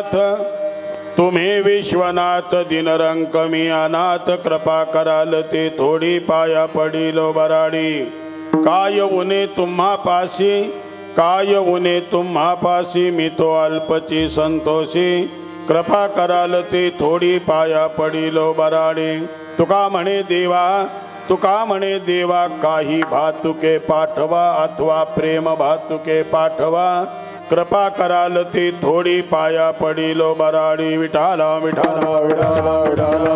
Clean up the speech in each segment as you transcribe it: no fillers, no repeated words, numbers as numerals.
विश्वनाथ तुम्ही विश्वनाथ दिनरंक मी अनाथ कृपा कराल ते थोडी पाया पडिलो बराडी काय उने तुम्हा पाशी काय उने तुम्हा पाशी मी तो अल्पची संतोषी कृपा कराल ते थोडी पाया पडिलो बराडी तुका म्हणे देवा काही भातुके पाठवा अथवा प्रेम भातुके पाठवा कृपा कराल ती थोडी पाया पडिलो बराडी विठाला विठाला विठाला विठाला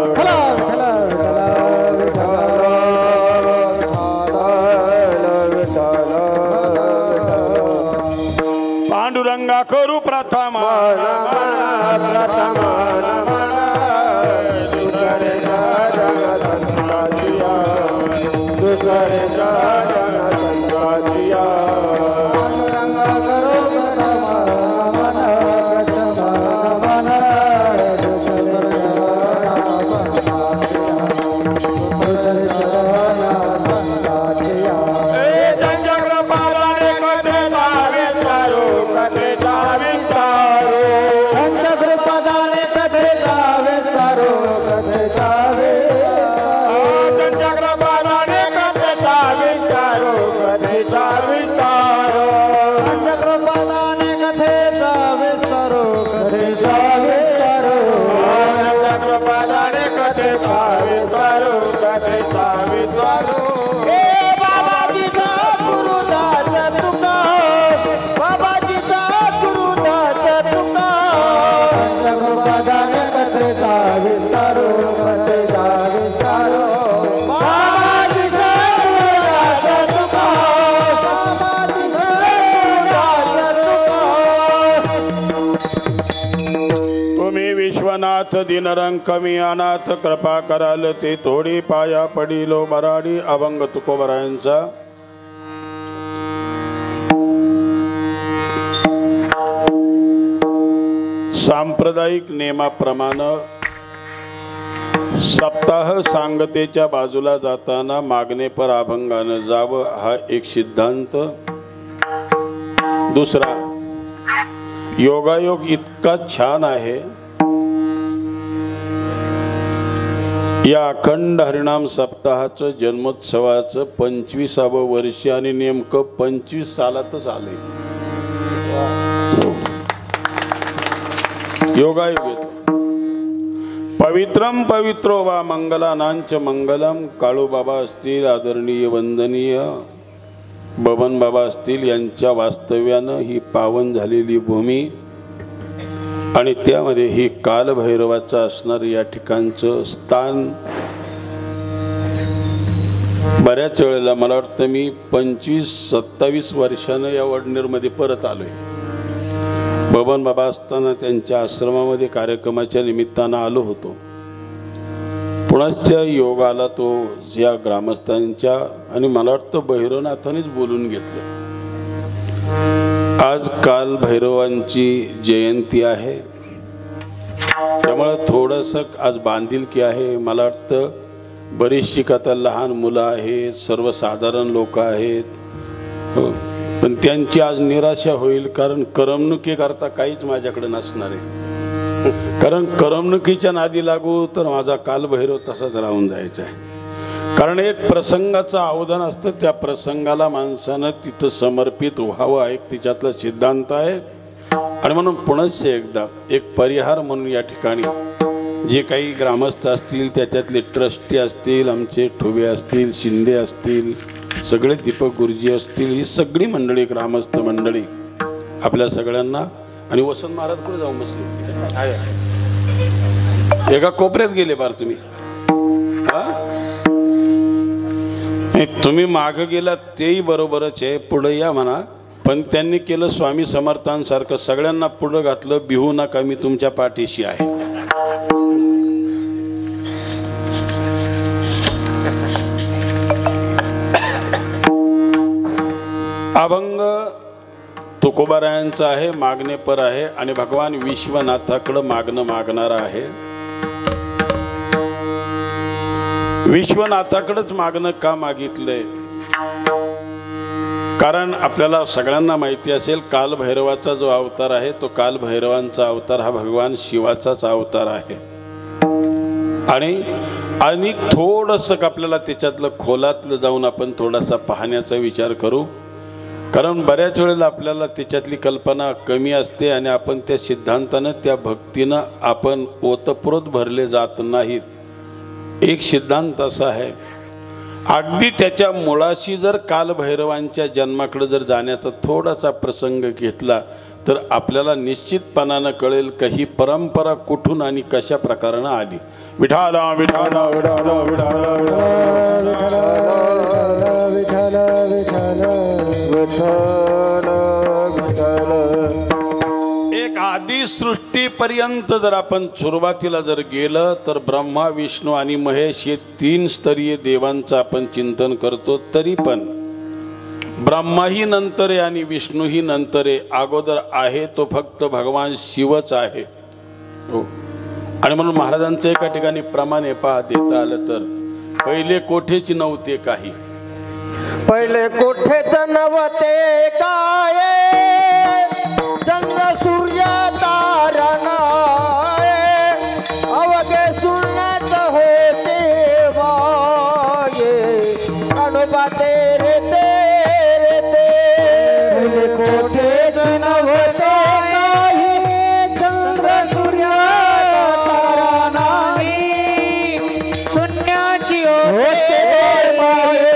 पांडुरंगा करू प्रथम विश्वनाथ दिनरंक मी अनाथ कृपा कराल ते थोडी पाया पडिलो बराडी अभंग तुकोबरायांचा सांप्रदायिक नियमाप्रमाणे सप्ताह सांगतेच्या बाजूला जाताना मागणे पर अभंगाने जावं हा एक सिद्धांत। दुसरा योगायोग इतका छान आहे, या अखंड हरिनाम सप्ताहाचं जन्मोत्सवाचं 25वे वर्ष आणि नेमकं 25 सालातच आले योगायोग। पवित्रम पवित्रो वा मंगलानांच मंगलम काळूबाबा असतील, आदरणीय वंदनीय बबन बाबा असतील, यांच्या वास्तव्यानं ही पावन झालेली भूमी आणि त्यामध्ये ही कालभैरवाचं असणार या ठिकाणचं स्थान। बऱ्याच वेळेला मला वाटतं मी 25-27 वर्षानं या वडनेरमध्ये परत आलोय। बबन बाबा असताना त्यांच्या आश्रमामध्ये कार्यक्रमाच्या निमित्तानं आलो होतो। पुण्याच्या योगाला तो या ग्रामस्थांच्या आणि मला वाटतं भैरवनाथानेच बोलून घेतलं। आज काल भैरवांची जयंती आहे, त्यामुळे थोडंसं आज बांधिलकी आहे। मला वाटतं बरीचशी कथा लहान मुलं आहेत, सर्वसाधारण लोक आहेत, पण त्यांची आज निराशा होईल, कारण करमणुकीकरता काहीच माझ्याकडे नसणार आहे। कारण करमणुकीच्या नादी लागू तर माझा कालभैरव तसाच राहून जायचा आहे। कारण एक प्रसंगाचं आवाहन असतं, त्या प्रसंगाला माणसानं तिथं समर्पित व्हावं हा एक तिच्यातला सिद्धांत आहे। आणि म्हणून पुनश्च एकदा एक परिहार म्हणून या ठिकाणी जे काही ग्रामस्थ असतील, त्याच्यातले ट्रस्टी असतील, आमचे ठुबे असतील, शिंदे असतील, सगळे दीपक गुरुजी असतील, ही सगळी मंडळी ग्रामस्थ मंडळी आपल्या सगळ्यांना। आणि वसंत महाराज कुठे जाऊन बसले? एका कोपऱ्यात गेले बार तुम्ही? तुम्ही मागे गेला तेही बरोबरच आहे, पुढे या म्हणा। पण त्यांनी केलं स्वामी समर्थांसारखं, सगळ्यांना पुढे घातलं, भिवू नका मी तुमच्या पाठीशी आहे। अभंग तुकोबारायांचा आहे, मागणे पर आहे आणि भगवान विश्वनाथाकडे मागणं मागणारा आहे। विश्वनाथाकडेच मागणं का मागितलंय? कारण आपल्याला सगळ्यांना माहिती असेल कालभैरवाचा जो अवतार आहे तो कालभैरवांचा अवतार हा भगवान शिवाचाच अवतार आहे। आणि थोडंसं आपल्याला त्याच्यातलं खोलातलं जाऊन आपण थोडासा पाहण्याचा विचार करू, कारण बऱ्याच वेळेला आपल्याला त्याच्यातली कल्पना कमी असते आणि आपण त्या सिद्धांतानं त्या भक्तीनं आपण ओतप्रोत भरले जात नाहीत। एक सिद्धांत असा आहे, अगदी त्याच्या मुळाशी जर कालभैरवांच्या जन्माकडे जर जाण्याचा थोडासा प्रसंग घेतला तर आपल्याला निश्चितपणानं कळेल की ही परंपरा कुठून आणि कशा प्रकारानं आली। विठाला विठाला विठाला विठाला एक आदि सृष्टीपर्यंत जर आपण सुरुवातीला जर गेलं तर ब्रह्मा विष्णू आणि महेश हे 3 स्तरीय देवांचं आपण चिंतन करतो, तरी पण ब्रह्माही नंतर आहे आणि विष्णूही नंतर आहे, अगोदर आहे तो फक्त भगवान शिवच आहे। हो, आणि म्हणून महाराजांचं एका ठिकाणी प्रमाणे पहा देता आलं तर, पहिले कोठेच नव्हते काही, पहिले कोठेच नव्हते काय, चंद्र सूर्य तारा नाय, अवघे सुनात होते वाये, कानोबा तेरे तेरे तेरे, कोठेच नव्हते काही, चंद्र सूर्य तारा नाही, शून्याची होते माये,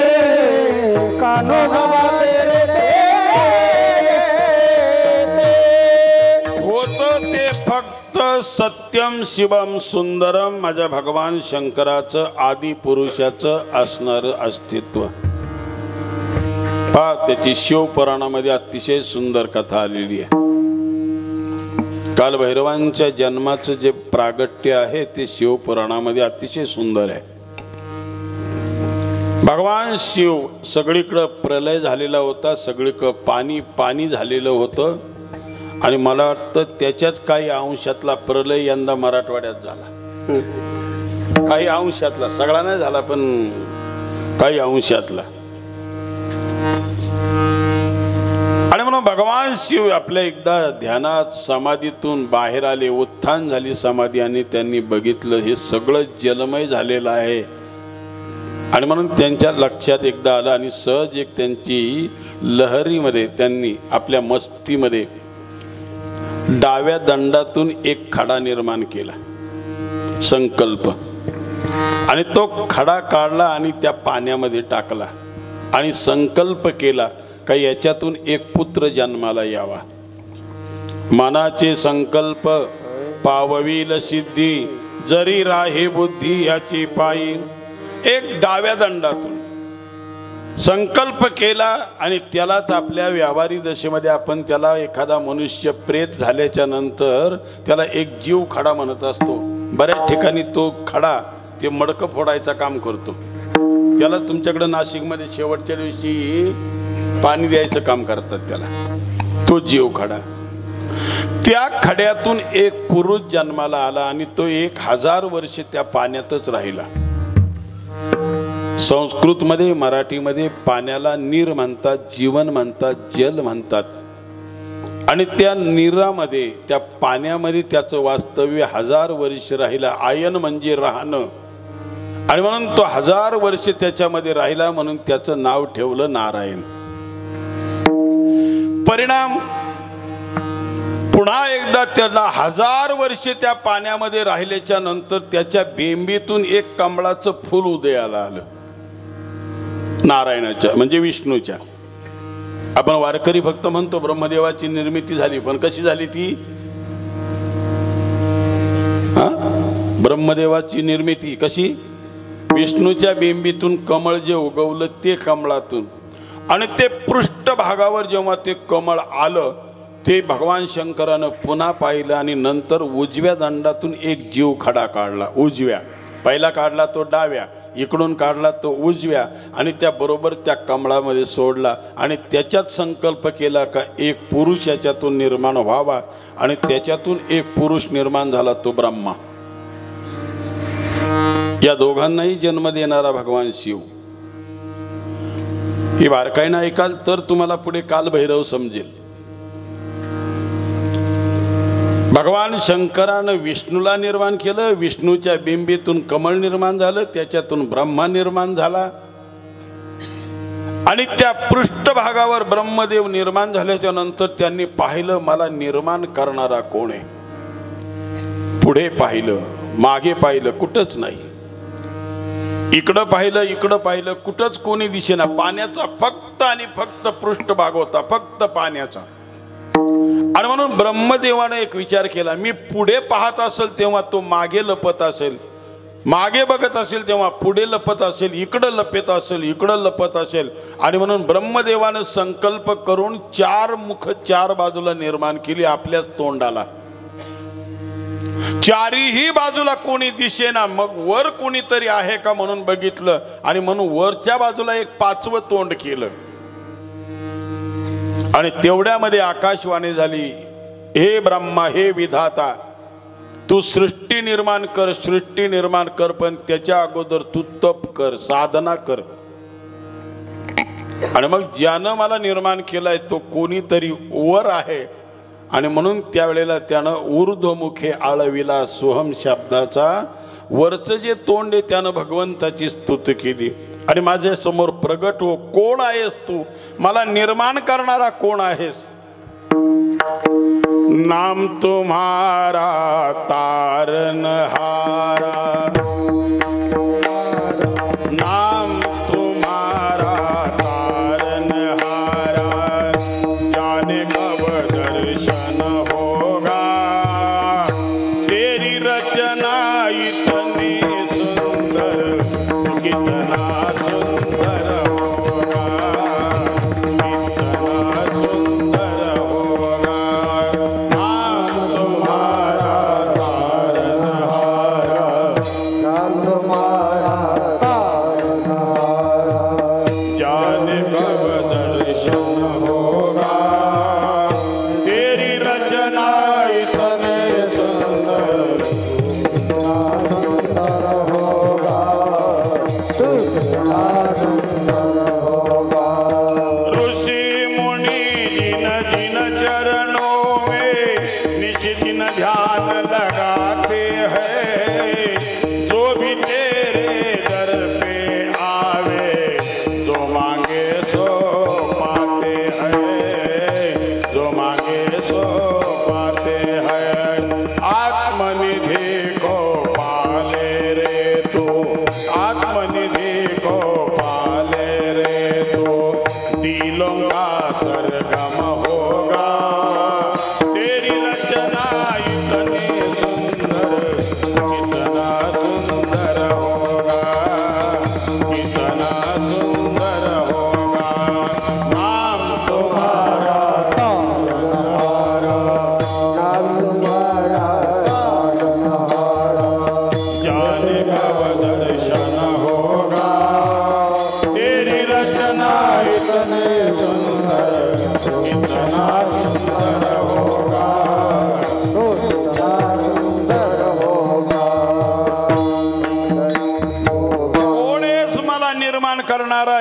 कानोबा तेरे ते फक्त सत्यम शिवम सुंदरम माझ्या भगवान शंकराचं आदि पुरुषाचं असणारं अस्तित्व। पहा त्याची शिवपुराणामध्ये अतिशय सुंदर कथा आलेली आहे। कालभैरवांच्या जन्माचं जे प्रागट्य आहे ते शिवपुराणामध्ये अतिशय सुंदर आहे। भगवान शिव सगळीकडे प्रलय झालेला होता, सगळीकडे पाणी पाणी झालेलं होतं आणि मला वाटतं त्याच्याच काही अंशातला प्रलय यंदा मराठवाड्यात झाला, काही अंशातला, सगळा नाही झाला पण काही अंशातला। आणि म्हणून भगवान शिव आपल्या एकदा ध्यानात समाधीतून बाहेर आले, उत्थान झाली समाधी आणि त्यांनी बघितलं हे सगळं जलमय झालेलं आहे आणि म्हणून त्यांच्या लक्षात एकदा आलं आणि सहज एक त्यांची लहरीमध्ये त्यांनी आपल्या मस्तीमध्ये डाव्या दंडातून एक खडा निर्माण केला, संकल्प, आणि तो खडा काढला आणि त्या पाण्यामध्ये टाकला आणि संकल्प केला का याच्यातून एक पुत्र जन्माला यावा। मनाचे संकल्प पावविल सिद्धी, जरी राहे बुद्धी याची पायी। एक डाव्या दंडातून संकल्प केला आणि त्यालाच आपल्या व्यावहारिक दशेमध्ये आपण त्याला एखादा मनुष्य प्रेत झाल्याच्या नंतर त्याला एक जीव खडा म्हणत असतो। बऱ्याच ठिकाणी तो खडा ते मडकं फोडायचं काम करतो, त्याला तुमच्याकडे नाशिकमध्ये शेवटच्या दिवशी पाणी द्यायचं काम करतात त्याला, तो जीव खडा। त्या खड्यातून एक पुरुष जन्माला आला आणि तो 1000 वर्ष त्या पाण्यातच राहिला। संस्कृतमध्ये मराठीमध्ये पाण्याला नीर म्हणतात, जीवन म्हणतात, जल म्हणतात आणि त्या नीरामध्ये त्या पाण्यामध्ये त्याचं वास्तव्य 1000 वर्ष राहिला। आयन म्हणजे राहणं आणि म्हणून तो 1000 वर्ष त्याच्यामध्ये राहिला म्हणून त्याचं नाव ठेवलं नारायण। परिणाम पुन्हा एकदा त्याला 1000 वर्ष त्या पाण्यामध्ये राहिल्याच्या नंतर त्याच्या बेंबीतून एक कमळाचं फूल उदयाला आलं, नारायणाच्या म्हणजे विष्णूच्या। आपण वारकरी फक्त म्हणतो ब्रह्मदेवाची निर्मिती झाली, पण कशी झाली ती? ब्रह्मदेवाची निर्मिती कशी? विष्णूच्या बिंबीतून कमळ जे उगवलं ते कमळातून, आणि ते पृष्ठभागावर जेव्हा ते कमळ आलं ते भगवान शंकरानं पुन्हा पाहिलं आणि नंतर उजव्या दंडातून एक जीव खडा काढला। उजव्या पहिला काढला तो डाव्या, इकडून काढला तो उजव्या आणि त्या बरोबर त्या कमळामध्ये सोडला आणि त्याच्यात संकल्प केला का एक पुरुष याच्यातून निर्माण व्हावा आणि त्याच्यातून एक पुरुष निर्माण झाला तो ब्रह्मा। या दोघांनाही जन्म देणारा भगवान शिव। ही बारकाईनं ऐकाल तर तुम्हाला पुढे कालभैरव समजेल. भगवान शंकरानं विष्णूला निर्माण केलं, विष्णूच्या बिंबीतून कमळ निर्माण झालं, त्याच्यातून ब्रह्मा निर्माण झाला आणि त्या पृष्ठभागावर ब्रह्मदेव निर्माण झाल्याच्या नंतर त्यांनी पाहिलं मला निर्माण करणारा कोण आहे. पुढे पाहिलं, मागे पाहिलं, कुठंच नाही. इकडं पाहिलं, कुठंच कोणी दिसेना. पाण्याचा फक्त आणि फक्त पृष्ठभाग होता, फक्त पाण्याचा. आणि म्हणून ब्रह्मदेवाने एक विचार केला, मी पुढे पाहत असेल तेव्हा तो मागे लपत असेल, मागे बघत असेल तेव्हा पुढे लपत असेल, इकडं लपत असेल, इकडं लपत असेल. आणि म्हणून ब्रह्मदेवानं संकल्प करून 4 मुख 4 बाजूला निर्माण केली आपल्याच तोंडाला. चारीही बाजूला कोणी दिसेना. मग वर कोणीतरी आहे का म्हणून बघितलं आणि म्हणून वरच्या बाजूला एक 5वं तोंड केलं. आणि तेवढ्यामध्ये आकाशवाणी झाली, हे ब्रह्मा, हे विधाता, तू सृष्टी निर्माण कर, सृष्टी निर्माण कर, पण त्याच्या अगोदर तू तप कर, साधना कर. आणि मग ज्यानं मला निर्माण केलाय तो कोणीतरी वर आहे. आणि म्हणून त्यावेळेला त्यानं ऊर्ध्वमुखे आळविला सोहम शब्दाचा. वरचं जे तोंड आहे त्यानं भगवंताची स्तुती केली. आणि माझ्या समोर प्रगट हो, कोण आहेस तू, मला निर्माण करणारा कोण आहेस. नाम तुम्हारा तारनहारा, नाम तुम्हारा तारनहारा, जाने कब दर्शन होगा, तेरी रचना इतनी सुंदर, कितना सुंदर होगा, कितना सुंदर होगा.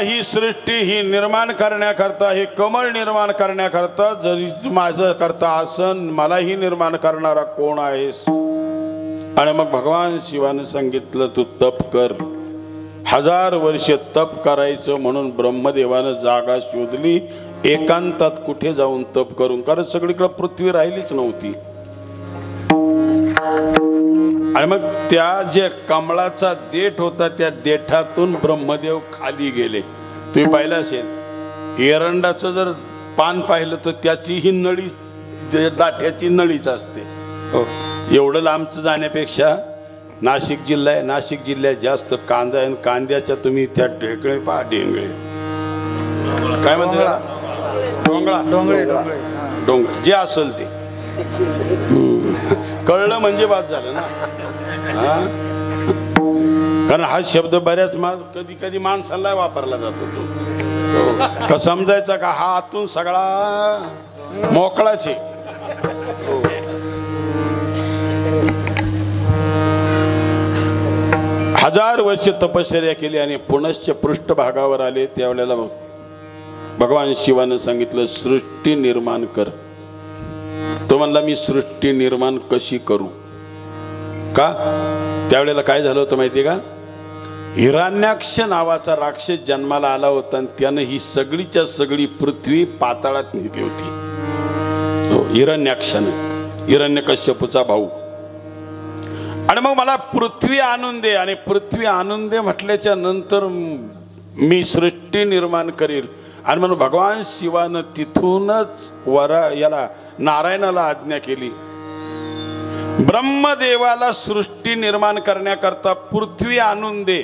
ही सृष्टी ही निर्माण करण्याकरता, हे कमळ निर्माण करण्याकरता, जरी माझं करता आसन, मलाही निर्माण करणारा कोण आहेस. आणि मग भगवान शिवाने सांगितलं तू तप कर. 1000 वर्ष तप करायचं म्हणून ब्रह्मदेवानं जागा शोधली एकांतात कुठे जाऊन तप करून, कारण सगळीकडे पृथ्वी राहिलीच नव्हती. आणि मग त्या जे कमळाचा देठ होता त्या देठातून ब्रह्मदेव खाली गेले. तुम्ही पाहिलं असेल एरंडाचं जर पान पाहिलं तर त्याची ही नळी दाठ्याची नळीच असते. एवढं लांबचं जाण्यापेक्षा नाशिक जिल्हा आहे, नाशिक जिल्ह्यात जास्त कांदा आहे. कांद्याच्या तुम्ही त्या ढेकळे पहा, डेंगळे काय म्हणते, डोंगळे जे असेल ते कळलं म्हणजे बाद झालं ना. कारण हा शब्द बऱ्याच कधी कधी माणसाला वापरला जातो. तो का समजायचा का हा आतून सगळा मोकळाच आहे. 1000 वर्ष तपश्चर्या केली आणि पुनश्च पृष्ठभागावर आले. त्यावेळेला भगवान शिवानं सांगितलं सृष्टी निर्माण कर. तो म्हणला मी सृष्टी निर्माण कशी करू? का? त्यावेळेला काय झालं होतं माहिती का? हिरण्याक्ष नावाचा राक्षस जन्माला आला होता आणि त्यानं ही सगळीच्या सगळी पृथ्वी पाताळात नेली होती. हो, हिरण्याक्षानं, हिरण्यकश्यपूचा भाऊ. आणि मग मला पृथ्वी आणून दे, आणि पृथ्वी आणून दे म्हटल्याच्या नंतर मी सृष्टी निर्माण करील. आणि म्हणून भगवान शिवानं तिथूनच याला नारायणाला आज्ञा केली, ब्रह्मदेवाला सृष्टी निर्माण करण्याकरता पृथ्वी आणून दे.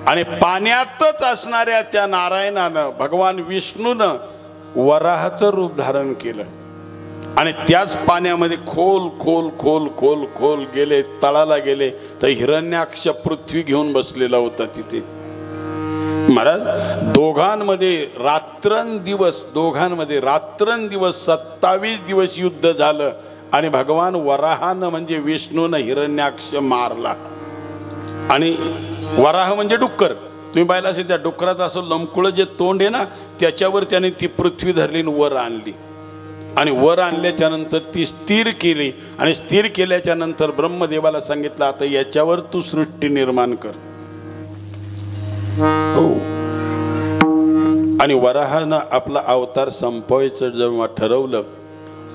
आणि पाण्यातच असणाऱ्या त्या नारायणानं, भगवान विष्णूनं वराहाचं रूप धारण केलं आणि त्याच पाण्यामध्ये खोल खोल खोल खोल खोल गेले, तळाला गेले तर हिरण्याक्ष पृथ्वी घेऊन बसलेला होता तिथे. महाराज दोघांमध्ये रात्रंदिवस 27 दिवस युद्ध झालं आणि भगवान वराहानं म्हणजे विष्णूनं हिरण्याक्ष मारला. आणि वराह म्हणजे डुक्कर, तुम्ही पाहिलं असेल त्या डुकराचं असं लंबकुळं जे तोंड आहे ना, त्याच्यावर त्याने ती पृथ्वी धरली वर आणली. आणि वर आणल्याच्या नंतर ती स्थिर केली आणि स्थिर केल्याच्या नंतर ब्रह्मदेवाला सांगितलं आता याच्यावर तू सृष्टी निर्माण कर. हो. आणि वराहानं आपला अवतार संपवायचं जेव्हा ठरवलं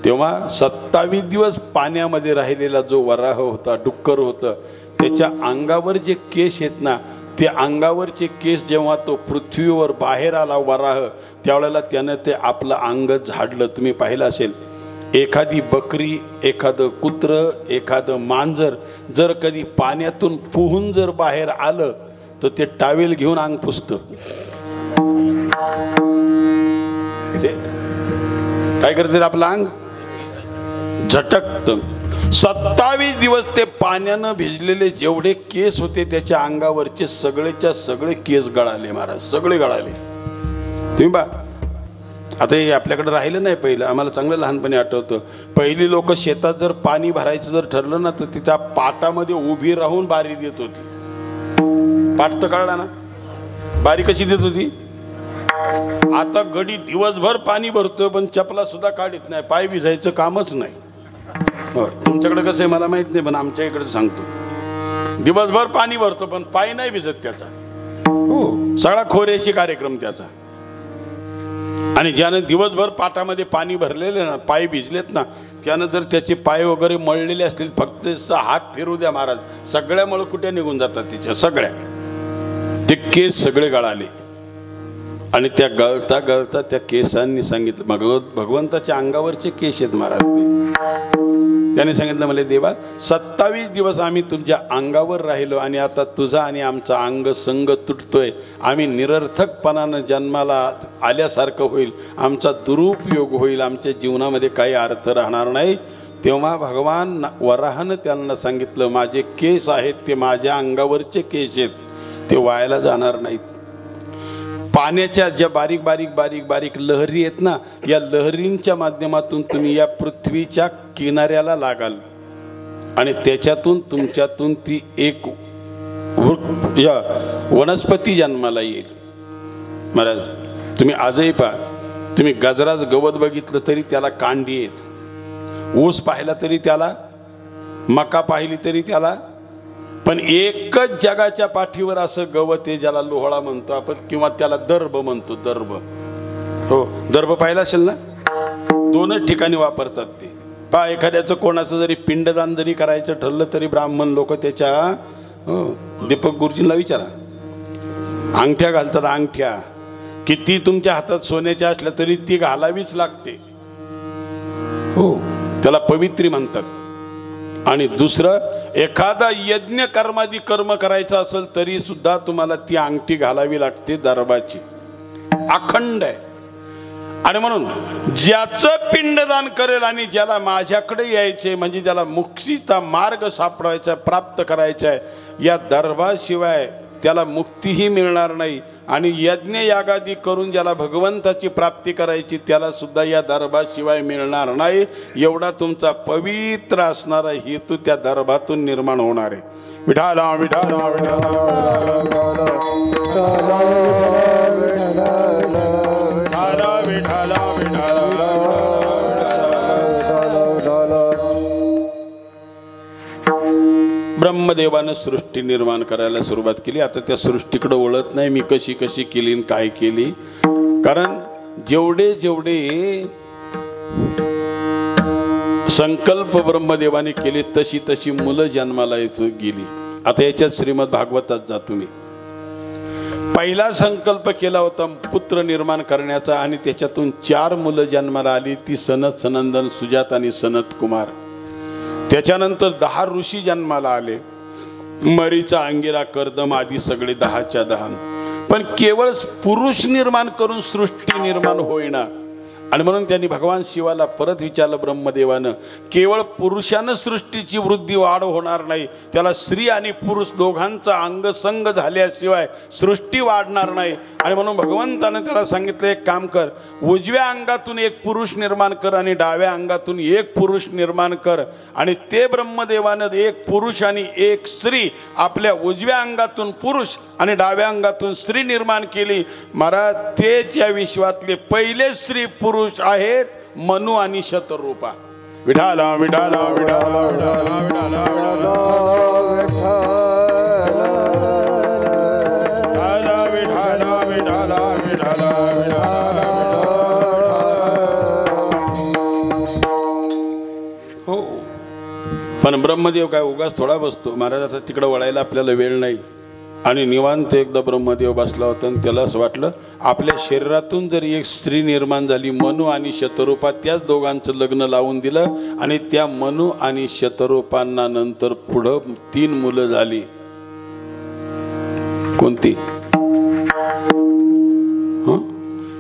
तेव्हा 27 दिवस पाण्यामध्ये राहिलेला जो वराह होता, डुक्कर होतं, त्याच्या अंगावर जे केस आहेत ना, ते अंगावरचे केस जेव्हा तो पृथ्वीवर बाहेर आला वराह, त्यावेळेला त्यानं ते आपलं अंग झाडलं. तुम्ही पाहिलं असेल एखादी बकरी, एखादं कुत्रं, एखादं मांजर जर कधी पाण्यातून पोहून जर बाहेर आलं तर ते टावेल घेऊन अंग पुसतं. काय करते आपलं अंग झटकतं. 27 दिवस ते पाण्यानं भिजलेले जेवढे केस होते त्याच्या अंगावरचे सगळेच्या सगळे केस गळाले महाराज, सगळे गळाले. तुम्ही बा आता हे आपल्याकडे राहिलं नाही. पहिलं आम्हाला चांगलं लहानपणी आठवतं, पहिली लोक शेतात जर पाणी भरायचं जर ठरलं ना तर तिथं पाटामध्ये उभी राहून बारी देत होती. पाट तर कळला ना, बारी कशी देत होती? आता गडी दिवसभर पाणी भरतोय पण चपला सुद्धा काढत नाही, पाय भिजायचं कामच नाही. तुमच्याकडे कसं आहे मला माहित नाही, पण आमच्या इकडे सांगतो दिवसभर पाणी भरतो पण पाय नाही भिजत त्याचा. हो, सगळा खोरेशी कार्यक्रम त्याचा. आणि ज्यानं दिवसभर पाटामध्ये पाणी भरलेले ना, पाय भिजलेत ना, त्यानं जर त्याचे पाय वगैरे मळलेले असतील, फक्त हात फिरू द्या महाराज, सगळ्या मळकुट्या निघून जातात तिच्या सगळ्या. ते केस सगळे गळाले. आणि त्या गळता गळता त्या केसांनी सांगितलं, भगवंताच्या अंगावरचे केस आहेत महाराज ते. त्याने सांगितलं मला देवा 27 दिवस आम्ही तुमच्या अंगावर राहिलो आणि आता तुझा आणि आमचा अंग संग तुटतोय, आम्ही निरर्थकपणानं जन्माला आल्यासारखं होईल, आमचा दुरुपयोग होईल, आमच्या जीवनामध्ये काही अर्थ राहणार नाही. तेव्हा भगवान वराहानं त्यांना सांगितलं माझे केस आहेत ते माझ्या अंगावरचे केस आहेत, ते वायाला जाणार नाहीत. पाण्याच्या ज्या बारीक बारीक बारीक बारीक लहरी आहेत ना, या लहरींच्या माध्यमातून तुम्ही या पृथ्वीच्या किनाऱ्याला लागाल आणि त्याच्यातून तुमच्यातून ती एक या वनस्पती जन्माला येईल. महाराज तुम्ही आजही पहा, तुम्ही गजराज गवत बघितलं तरी त्याला कांडी आहेत, ऊस पाहिला तरी त्याला, मका पाहिली तरी त्याला, पण एकच जगाच्या पाठीवर असं गवत आहे ज्याला लोहळा म्हणतो आपण, किंवा त्याला दर्भ म्हणतो. दर्भ, हो दर्भ पाहिला असेल ना, 2च ठिकाणी वापरतात ते. पहा एखाद्याचं कोणाचं जरी पिंडदान जरी करायचं ठरलं तरी ब्राह्मण लोक त्याच्या, हो दीपक गुरुजींना विचारा, अंगठ्या घालतात. अंगठ्या किती तुमच्या हातात सोन्याच्या असल्या तरी ती घालावीच लागते. हो त्याला पवित्री म्हणतात. आणि दुसरं एखादा यज्ञ कर्मादी कर्म करायचं असेल तरी सुद्धा तुम्हाला ती अंगठी घालावी लागते दर्भाची, अखंड आहे. आणि म्हणून ज्याचं पिंडदान करेल आणि ज्याला माझ्याकडे यायचे म्हणजे ज्याला मुक्तीचा मार्ग सापडायचा प्राप्त करायचा आहे, या दर्भाशिवाय त्याला मुक्तीही मिळणार नाही. आणि यज्ञ यागादी करून ज्याला भगवंताची प्राप्ती करायची त्याला सुद्धा या दर्भाशिवाय मिळणार नाही. एवढा तुमचा पवित्र असणारा हेतू त्या दर्भातून निर्माण होणार आहे. विठाला विठाला विठाला ब्रह्मदेवानं सृष्टी निर्माण करायला सुरुवात केली. आता त्या सृष्टीकडे वळत नाही मी कशी कशी केली आणि काय केली, कारण जेवढे जेवढे संकल्प ब्रह्मदेवाने केले तशी तशी मुलं जन्माला गेली. आता याच्यात श्रीमद भागवतात जा तुम्ही. पहिला संकल्प केला होता पुत्र निर्माण करण्याचा आणि त्याच्यातून 4 मुलं जन्माला आली, ती सनत, सनंदन, सुजात आणि सनत कुमार. त्याच्यानंतर 10 ऋषी जन्माला आले, मरीचा, अंगिरा, कर्दम आदी सगळे 10च्या 10. पण केवळ पुरुष निर्माण करून सृष्टी निर्माण होईना. आणि म्हणून त्यांनी भगवान शिवाला परत विचारलं ब्रह्मदेवानं, केवळ पुरुषानं सृष्टीची वृद्धी वाढ होणार नाही, त्याला स्त्री आणि पुरुष दोघांचा अंगसंग झाल्याशिवाय सृष्टी वाढणार नाही. आणि म्हणून भगवंतानं त्याला सांगितलं, एक काम कर, उजव्या अंगातून एक पुरुष निर्माण कर आणि डाव्या अंगातून एक पुरुष निर्माण कर. आणि ते ब्रह्मदेवानं एक पुरुष आणि एक स्त्री, आपल्या उजव्या अंगातून पुरुष आणि डाव्या अंगातून स्त्री निर्माण केली. महाराज तेच या विश्वातले पहिले स्त्री पुरुष आहेत मनु आणि शतरूपा. विठाला विठाला विठाला विठाला विठाला हो. पण ब्रह्मदेव काय उगाच थोडा बसतो महाराज, आता तिकडे वळायला आपल्याला वेळ नाही. आणि निवांत एकदा ब्रह्मदेव बसला होता आणि त्याला असं वाटलं आपल्या शरीरातून जर एक स्त्री निर्माण झाली मनु आणि शतरूपा, त्याच दोघांचं लग्न लावून दिलं आणि त्या मनु आणि शतरूपांना नंतर पुढं 3 मुलं झाली. कोणती?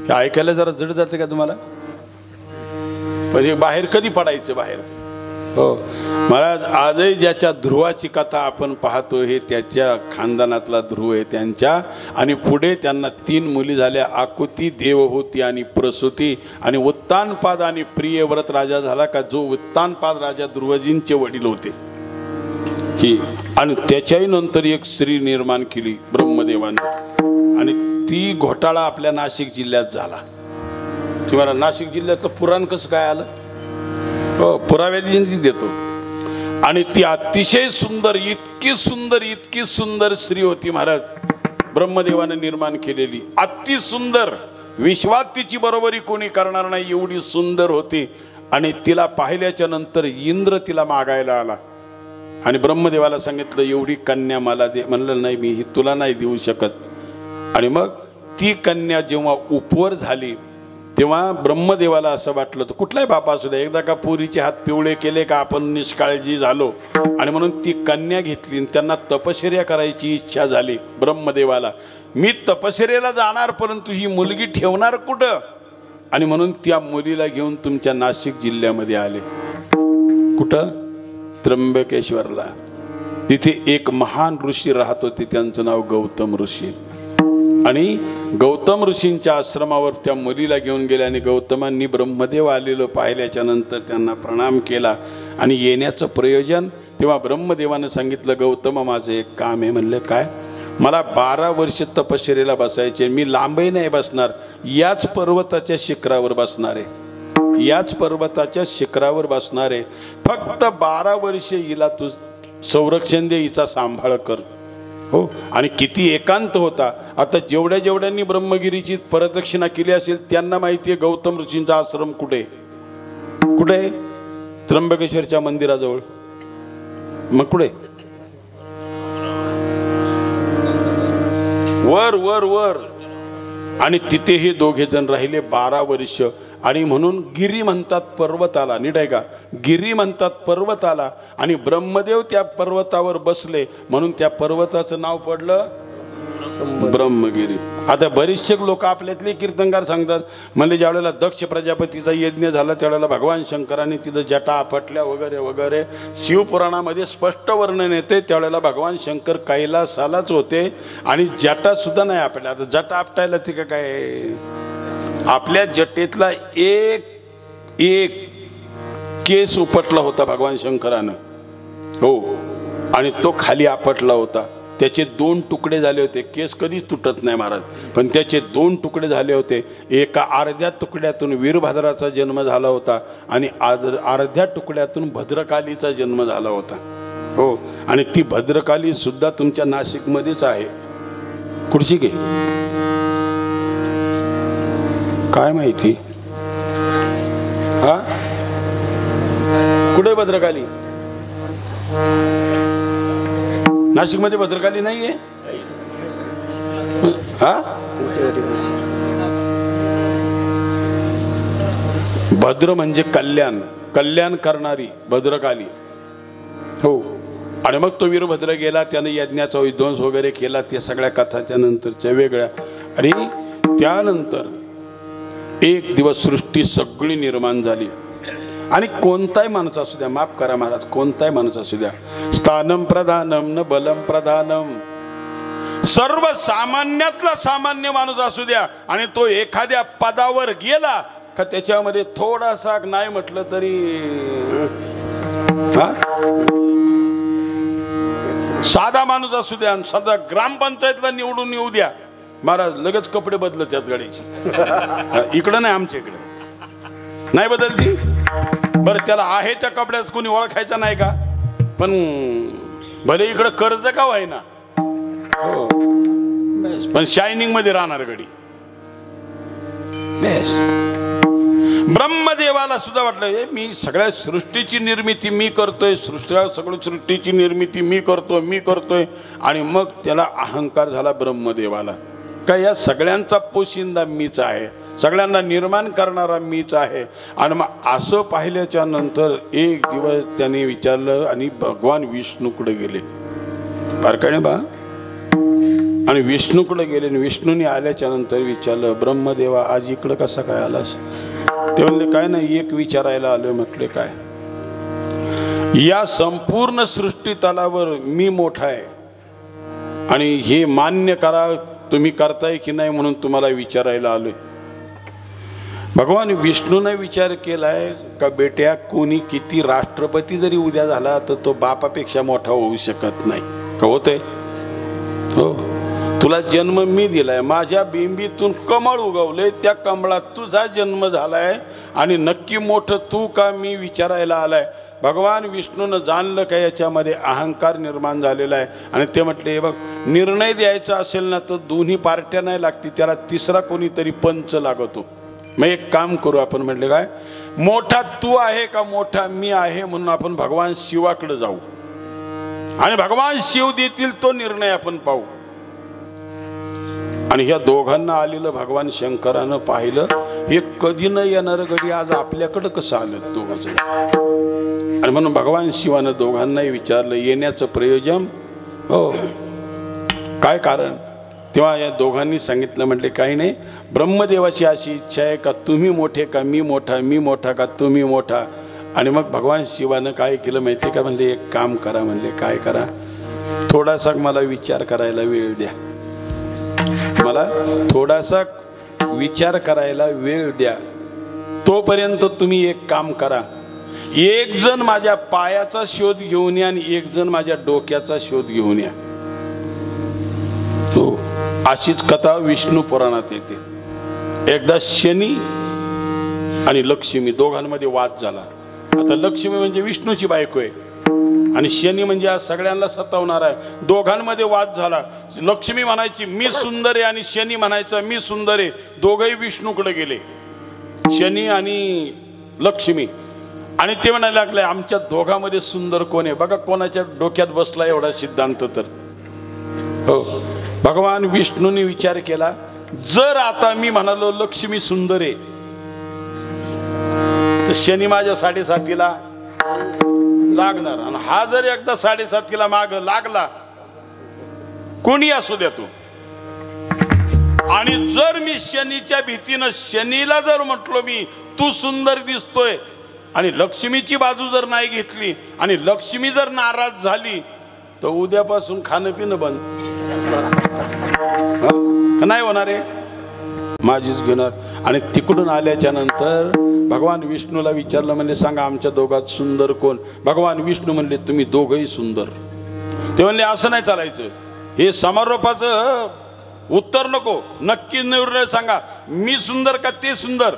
हे ऐकायला जरा जड जाते का तुम्हाला? म्हणजे बाहेर कधी पडायचं बाहेर? हो महाराज, आजही ज्याच्या ध्रुवाची कथा आपण पाहतो हे त्याच्या खानदानातला ध्रुव आहे त्यांच्या. आणि पुढे त्यांना 3 मुली झाल्या, आकुती, देवहूती आणि प्रसूती. आणि उत्तानपाद आणि प्रियव्रत राजा झाला का, जो उत्तानपाद राजा ध्रुवजींचे वडील होते ही. आणि त्याच्याही नंतर एक स्त्री निर्माण केली ब्रह्मदेवाने आणि ती घोटाळा आपल्या नाशिक जिल्ह्यात झाला. तुम्हाला नाशिक जिल्ह्याचं पुराण कसं काय आलं? हो, पुराव्याची देतो. आणि ती अतिशय सुंदर, इतकी सुंदर स्त्री होती महाराज, ब्रह्मदेवाने निर्माण केलेली. अति सुंदर, विश्वात तिची बरोबरी कोणी करणार नाही एवढी सुंदर होती. आणि तिला पाहिल्याच्या नंतर इंद्र तिला मागायला आला आणि ब्रह्मदेवाला सांगितलं एवढी कन्या मला दे. म्हणलं नाही, मी ही तुला नाही देऊ शकत. आणि मग ती कन्या जेव्हा उपवर झाली तेव्हा ब्रह्मदेवाला असं वाटलं, तर कुठलाही बापा असू द्या, एकदा का पुरीचे हात पिवळे केले का आपण निष्काळजी झालो. आणि म्हणून ती कन्या घेतली. त्यांना तपश्चर्या करायची इच्छा झाली ब्रह्मदेवाला. मी तपश्चर्याला जाणार परंतु ही मुलगी ठेवणार कुठं? आणि म्हणून त्या मुलीला घेऊन तुमच्या नाशिक जिल्ह्यामध्ये आले. कुठं? त्र्यंबकेश्वरला. तिथे एक महान ऋषी राहत होते, त्यांचं नाव गौतम ऋषी. आणि गौतम ऋषींच्या आश्रमावर त्या मुलीला घेऊन गेले आणि गौतमांनी ब्रह्मदेव आलेलं पाहिल्याच्या नंतर त्यांना प्रणाम केला. आणि येण्याचं प्रयोजन तेव्हा ब्रह्मदेवानं सांगितलं, गौतम माझं एक काम आहे. म्हणलं काय? मला 12 वर्ष तपश्चर्येला बसायचे, मी लांबही नाही बसणार, याच पर्वताच्या शिखरावर बसणार आहे, याच पर्वताच्या शिखरावर बसणार आहे. फक्त 12 वर्ष हिला तू संरक्षण दे, हिचा सांभाळ कर. हो. आणि किती एकांत होता. आता जेवढ्यांनी ब्रह्मगिरीची प्रदक्षिणा केली असेल त्यांना माहिती आहे गौतम ऋषींचा आश्रम कुठे कुठे? त्र्यंबकेश्वरच्या मंदिराजवळ. मग कुठे? वर वर वर. आणि तिथे हे दोघे जण राहिले 12 वर्ष. आणि म्हणून गिरी म्हणतात पर्वताला, नीट आहे का? गिरी म्हणतात पर्वताला. आणि ब्रह्मदेव त्या पर्वतावर बसले म्हणून त्या पर्वताचं नाव पडलं ब्रह्मगिरी. आता बरेचसे लोक आपल्यातले कीर्तनकार सांगतात, म्हणजे ज्यावेळेला दक्ष प्रजापतीचा यज्ञ झाला त्यावेळेला भगवान शंकरांनी तिथं जटा आपटल्या वगैरे वगैरे. शिवपुराणामध्ये स्पष्ट वर्णन येते त्यावेळेला भगवान शंकर कैलासालाच होते आणि जटा सुद्धा नाही आपटल्या. आता जटा आपटायला ती काय, आपल्या जटेतला एक केस उपटला होता भगवान शंकरानं. हो. आणि तो खाली आपटला होता. त्याचे 2 तुकडे झाले होते. केस कधीच तुटत नाही महाराज, पण त्याचे 2 तुकडे झाले होते. एका अर्ध्या तुकड्यातून वीरभद्राचा जन्म झाला होता आणि अर्ध्या तुकड्यातून भद्रकालीचा जन्म झाला होता. हो. आणि ती भद्रकाली सुद्धा तुमच्या नाशिकमध्येच आहे. कुठची घे काय माहिती. हा कुठे भद्रकाली? नाशिकमध्ये भद्रकाली नाहीये. हा भद्र म्हणजे कल्याण, कल्याण करणारी भद्रकाली. हो. आणि मग तो वीरभद्र गेला, त्याने यज्ञाचा विध्वंस वगैरे केला. त्या सगळ्या कथाच्या नंतरच्या वेगळ्या. आणि त्यानंतर एक दिवस सृष्टी सगळी निर्माण झाली. आणि कोणताही माणूस असू द्या, माफ करा महाराज, कोणताही माणूस असू द्या, स्थानम प्रधानम न बलम प्रधानम, सर्वसामान्यातला सामान्य माणूस असू द्या, आणि तो एखाद्या पदावर गेला का त्याच्यामध्ये थोडासा नाही म्हटलं तरी साधा माणूस असू द्या, सध्या ग्रामपंचायतला निवडून येऊ द्या, महाराज लगेच कपडे बदलत त्याच गाडीची. इकडं नाही, आमच्या इकडे नाही बदलती. बरं त्याला आहे त्या कपड्यात कोणी ओळखायचा नाही का? पण भले इकडं कर्ज का व्हायना, हो, पण शायनिंग मध्ये राहणार गाडी. ब्रह्मदेवाला सुद्धा वाटलं मी सगळ्या सृष्टीची निर्मिती मी करतोय, सगळ्या सृष्टीची निर्मिती मी करतोय. आणि मग त्याला अहंकार झाला ब्रह्मदेवाला, का या सगळ्यांचा पोशिंदा मीच आहे, सगळ्यांना निर्माण करणारा मीच आहे. आणि मग असं पाहिल्याच्या नंतर एक दिवस त्याने विचारलं आणि भगवान विष्णूकडे गेले. बारकाणे बा. आणि विष्णूकडे गेले आणि विष्णूने आल्याच्या नंतर विचारलं, ब्रह्मदेवा आज इकडं कसा काय आलास? ते म्हणले काय नाही, एक विचारायला आलोय. म्हटले काय? या संपूर्ण सृष्टी तलावर मी मोठा आहे आणि हे मान्य करा, तुम्ही करताय की नाही म्हणून तुम्हाला विचारायला आलोय. भगवान विष्णूने विचार केलाय का बेट्या, कोणी किती राष्ट्रपती जरी उद्या झाला तर तो बापापेक्षा मोठा होऊ शकत नाही. का होतंय? हो. तुला जन्म मी दिलाय, माझ्या बिंबीतून कमळ उगवले, त्या कमळात तुझा जन्म झालाय आणि नक्की मोठं तू का मी विचारायला आलाय. भगवान विष्णूनं जाणलं का याच्यामध्ये अहंकार निर्माण झालेला आहे. आणि ते म्हटले बघ, निर्णय द्यायचा असेल ना तर दोन्ही पार्ट्या नाही लागती, त्याला तिसरा कोणीतरी पंच लागतो. मग एक काम करू आपण. म्हटले काय, मोठा तू आहे का मोठा मी आहे, म्हणून आपण भगवान शिवाकडे जाऊ आणि भगवान शिव देतील तो निर्णय आपण पाहू. आणि ह्या दोघांना आलेलं भगवान शंकरानं पाहिलं, हे कधी न येणारं गडी आज आपल्याकडं कसं आलं दोघांचं. आणि म्हणून भगवान शिवानं दोघांनाही विचारलं येण्याचं प्रयोजन, हो काय कारण. तेव्हा या दोघांनी सांगितलं, म्हटले काही नाही, ब्रह्मदेवाची अशी इच्छा आहे का तुम्ही मोठे का मी मोठा, मी मोठा का तुम्ही मोठा. आणि मग भगवान शिवानं काय केलं माहिती का? म्हणले एक काम करा. म्हणले काय करा? थोडासा मला विचार करायला वेळ द्या, मला थोडासा विचार करायला वेळ द्या. तोपर्यंत तुम्ही एक काम करा, एक जण माझ्या पायाचा शोध घेऊन या आणि एक जण माझ्या डोक्याचा शोध घेऊन या. हो, अशीच कथा विष्णू पुराणात येते. एकदा शनी आणि लक्ष्मी दोघांमध्ये वाद झाला. आता लक्ष्मी म्हणजे विष्णूची बायको आहे आणि शनी म्हणजे आज सगळ्यांना सतावणार आहे. दोघांमध्ये वाद झाला. लक्ष्मी म्हणायची मी सुंदर आहे आणि शनी म्हणायचा मी सुंदर आहे. दोघंही विष्णूकडे गेले, शनी आणि लक्ष्मी. आणि ते म्हणायला लागले आमच्या दोघांमध्ये सुंदर कोण आहे बघा, कोणाच्या डोक्यात बसला एवढा सिद्धांत. तर हो, भगवान विष्णूने विचार केला, जर आता मी म्हणालो लक्ष्मी सुंदर आहे तर शनी माझ्या 7.5ला लागणार, आणि हा जर एकदा 7.5ला माग लागला, कोणी असू द्या तो. आणि जर मी शनीच्या भीतीनं शनीला जर म्हटलो मी तू सुंदर दिसतोय आणि लक्ष्मीची बाजू जर नाही घेतली आणि लक्ष्मी जर नाराज झाली तर उद्यापासून खाणं पिणं बंद. नाही होणार आहे, माझीच घेणार. आणि तिकडून आल्याच्या नंतर भगवान विष्णूला विचारलं, म्हणजे सांगा आमच्या दोघात सुंदर कोण. भगवान विष्णू म्हणले तुम्ही दोघंही सुंदर. ते म्हणले असं नाही चालायचं, हे समारोपाचं उत्तर नको, नक्की निर्णय सांगा, मी सुंदर का ते सुंदर.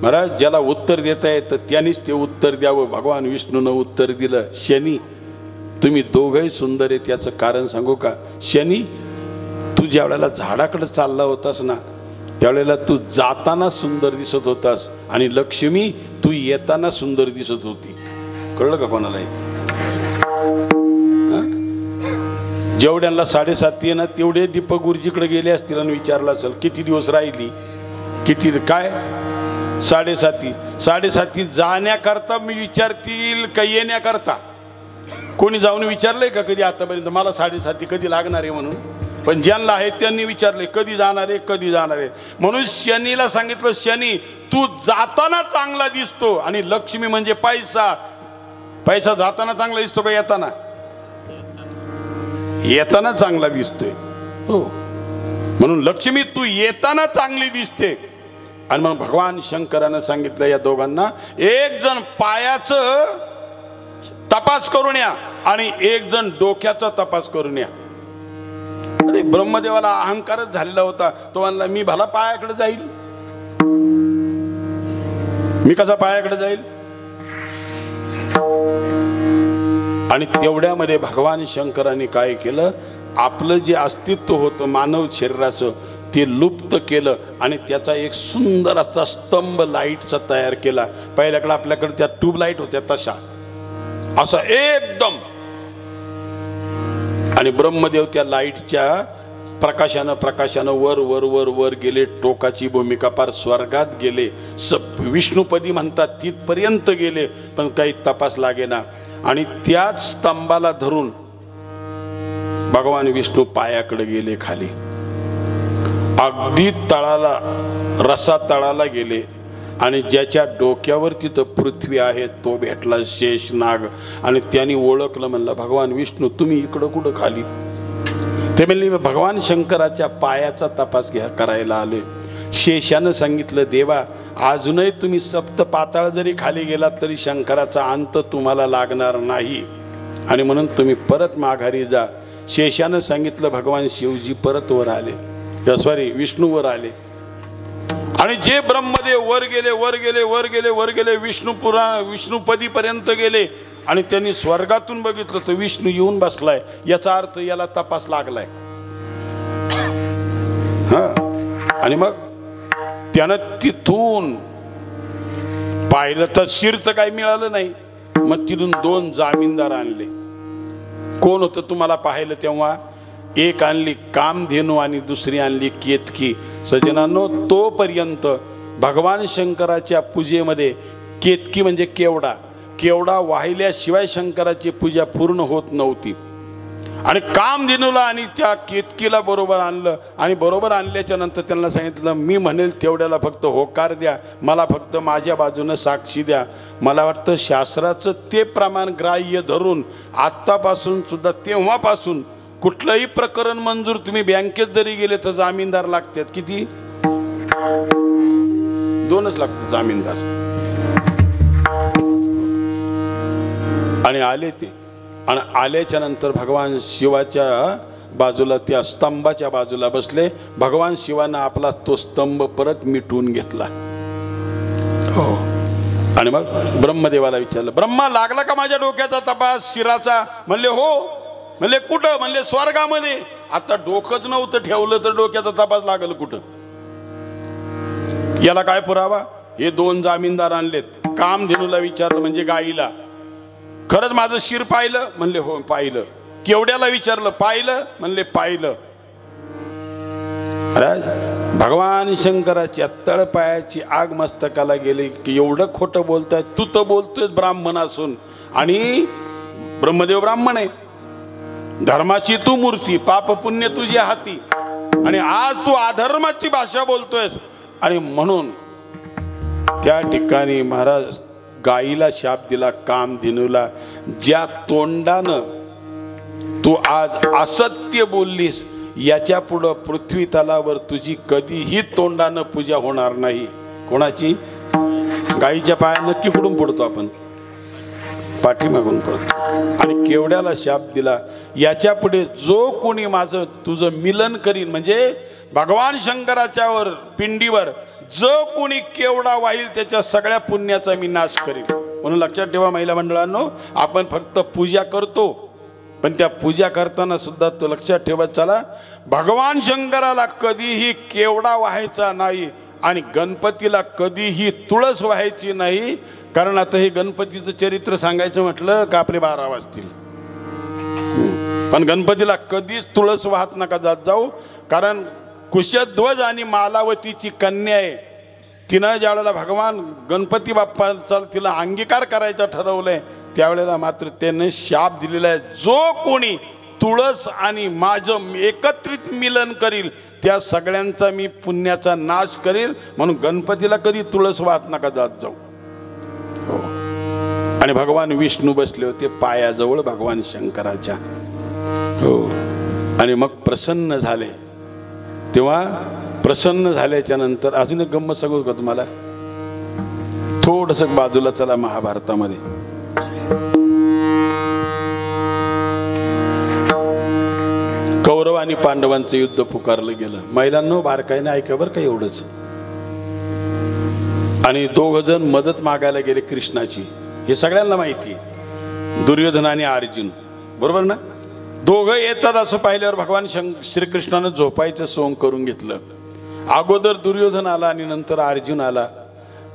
महाराज ज्याला उत्तर देता येतं त्यानेच ते उत्तर द्यावं. भगवान विष्णूनं उत्तर दिलं शनी, तुम्ही दोघंही सुंदर आहेत याचं कारण सांगू का? शनी, तू ज्या वेळेला झाडाकडे चालला होतास ना, त्यावेळेला तू जाताना सुंदर दिसत होतास आणि लक्ष्मी तू येताना सुंदर दिसत होती. कळलं का कोणालाही? जेवढ्यांना 7:30 आहे ना तेवढे दीपक गुरुजीकडे गेले असतील आणि विचारलं असेल किती दिवस राहिली, किती काय 7:30 जाण्याकरता मी विचारतील का येण्याकरता? कोणी जाऊन विचारलंय का कधी आतापर्यंत मला 7:30 कधी लागणार आहे म्हणून? पण ज्यांना आहे त्यांनी विचारले कधी जाणार आहे, कधी जाणार आहे. म्हणून शनीला सांगितलं, शनी तू जाताना चांगला दिसतो आणि लक्ष्मी म्हणजे पैसा. पैसा जाताना चांगला दिसतो का येताना? येताना चांगला दिसतोय. हो, म्हणून लक्ष्मी तू येताना चांगली दिसते. आणि मग भगवान शंकरानं सांगितलं या दोघांना, एक जण पायाचं तपास करून या आणि एक जण डोक्याचा तपास करून या. अरे ब्रह्मदेवाला अहंकारच झालेला होता. तो म्हणला मी भला पायाकडे जाईल, मी कसा पायाकडे जाईल? आणि तेवढ्यामध्ये भगवान शंकरांनी काय केलं, आपलं जे अस्तित्व होतं मानव शरीराचं ते लुप्त केलं आणि त्याचा एक सुंदर असा स्तंभ लाईटचा तयार केला. पहिल्याकडे आपल्याकडे त्या ट्यूबलाईट होत्या तशा, असा एकदम. आणि ब्रह्मदेव त्या लाईटच्या प्रकाशानं वर वर वर वर गेले. टोकाची भूमिका पार स्वर्गात गेले. विष्णुपदी म्हणतात तिथपर्यंत गेले, पण काही तपास लागेना. आणि त्याच स्तंभाला धरून भगवान विष्णू पायाकडे गेले खाली, अगदी तळाला, रसा तळाला गेले. आणि ज्याच्या डोक्यावर तिथं पृथ्वी आहे तो भेटला शेषनाग. आणि त्यांनी ओळखलं, म्हणलं भगवान विष्णू तुम्ही इकडं कुठं खाली? ते म्हणले भगवान शंकराच्या पायाचा तपास करायला आले. शेषानं सांगितलं, देवा अजूनही तुम्ही सप्त पाताळ जरी खाली गेलात तरी शंकराचा अंत तुम्हाला लागणार नाही आणि म्हणून तुम्ही परत माघारी जा. शेषानं सांगितलं, भगवान शिवजी परत वर आले, सॉरी विष्णू वर आले. आणि जे ब्रह्मदेव वर गेले वर गेले वर गेले वर गेले, विष्णुपदी पर्यंत गेले. आणि त्यांनी स्वर्गातून बघितलं तर विष्णू येऊन बसलाय. याचा अर्थ याला तपास लागलाय. हा, आणि मग त्यानं तिथून पाहिलं तर शिरचं काही मिळालं नाही. मग तिथून 2 जामीनदार आणले. कोण होतं तुम्हाला पाहिलं तेव्हा? एक आणली कामधेनू आणि दुसरी आणली केतकी. सज्जनांनो, तोपर्यंत भगवान शंकराच्या पूजेमध्ये केतकी म्हणजे केवडा, केवडा वाहिल्याशिवाय शंकराची पूजा पूर्ण होत नव्हती. आणि कामधेनूला आणि त्या केतकीला बरोबर आणलं. आणि बरोबर आणल्याच्या नंतर त्यांना सांगितलं, मी म्हणेल तेवढ्याला फक्त होकार द्या, मला फक्त माझ्या बाजूनं साक्षी द्या. मला वाटतं शास्त्राचं ते प्रमाण ग्राह्य धरून आत्तापासून सुद्धा, तेव्हापासून कुठलंही प्रकरण मंजूर, तुम्ही बँकेत जरी गेले तर जामीनदार लागतात. किती? 2च लागतात जामीनदार. आणि आले ते. आणि आल्याच्या नंतर भगवान शिवाच्या बाजूला, त्या स्तंभाच्या बाजूला बसले. भगवान शिवानं आपला तो स्तंभ परत मिटवून घेतला. हो. आणि मग ब्रह्मदेवाला विचारलं, ब्रह्मा लागला का माझ्या डोक्याचा तपास शिराचा? म्हणले हो. म्हणले कुठं? म्हणले स्वर्गामध्ये. आता डोकंच नव्हतं ठेवलं तर डोक्याचा तपास लागल कुठं? याला काय पुरावा? हे 2 जामीनदार आणलेत. कामधेनूला विचारलं म्हणजे गाईला, खरंच माझं शिर पाहिलं? म्हणले हो पाहिलं. केवड्याला विचारलं, पाहिलं? म्हणले पाहिलं. अरे भगवान शंकराच्या तळपायाची आग मस्तकाला गेली की एवढं खोटं बोलताय. तू तर बोलतोय ब्राह्मण असून, आणि ब्रह्मदेव ब्राह्मण आहे. धर्माची तू मूर्ती, पाप पुण्य तुझ्या हाती, आणि आज तू अधर्माची भाषा बोलतोयस. आणि म्हणून त्या ठिकाणी महाराज गाईला शाप दिला, कामधेनूला, ज्या तोंडानं तू आज असत्य बोललीस याच्या पुढं पृथ्वी तलावर तुझी कधीही तोंडानं पूजा होणार नाही. कोणाची? गाईच्या पाया नक्की कुठून पडतो आपण? पाठीमागून पडतो. आणि केवड्याला शाप दिला, याच्या पुढे जो कोणी माझं तुझं मिलन करीन, म्हणजे भगवान शंकराच्यावर पिंडीवर जो कोणी केवडा वाईल त्याच्या सगळ्या पुण्याचा मी नाश करीन. म्हणून लक्षात ठेवा महिला मंडळांनो, आपण फक्त पूजा करतो पण त्या पूजा करताना सुद्धा तो लक्षात ठेवत चला, भगवान शंकराला कधीही केवडा व्हायचा नाही आणि गणपतीला कधीही तुळस व्हायची नाही. कारण आता हे गणपतीचं चरित्र सांगायचं म्हटलं का आपले 12 वाजतील. पण गणपतीला कधीच तुळस वाहत नका जात जाऊ. कारण कुशध्वज आणि मालावतीची कन्या आहे. तिनं ज्यावेळेला भगवान गणपती बाप्पाचा तिला अंगीकार करायचा ठरवलंय त्यावेळेला मात्र त्याने शाप दिलेला आहे, जो कोणी तुळस आणि माझं एकत्रित मिलन करील त्या सगळ्यांचा मी पुण्याचा नाश करील. म्हणून गणपतीला कधी तुळस वाहत नका जात जाऊ. हो. आणि भगवान विष्णू बसले होते पायाजवळ भगवान शंकराच्या. हो. आणि मग प्रसन्न झाले. तेव्हा प्रसन्न झाल्याच्या नंतर अजून एक गंमत सांगू का तुम्हाला. थोडंसं बाजूला चला महाभारतामध्ये. कौरव आणि पांडवांचं युद्ध पुकारलं गेलं. महिलांनो बारकाईने ऐका बरं का एवढंच. आणि 2 जण मदत मागायला गेले कृष्णाची. हे सगळ्यांना माहिती आहे. दुर्योधन आणि अर्जुन, बरोबर ना. दोघं येतात असं पाहिल्यावर भगवान श्रीकृष्णानं झोपायचं सोंग करून घेतलं. अगोदर दुर्योधन आला आणि नंतर अर्जुन आला.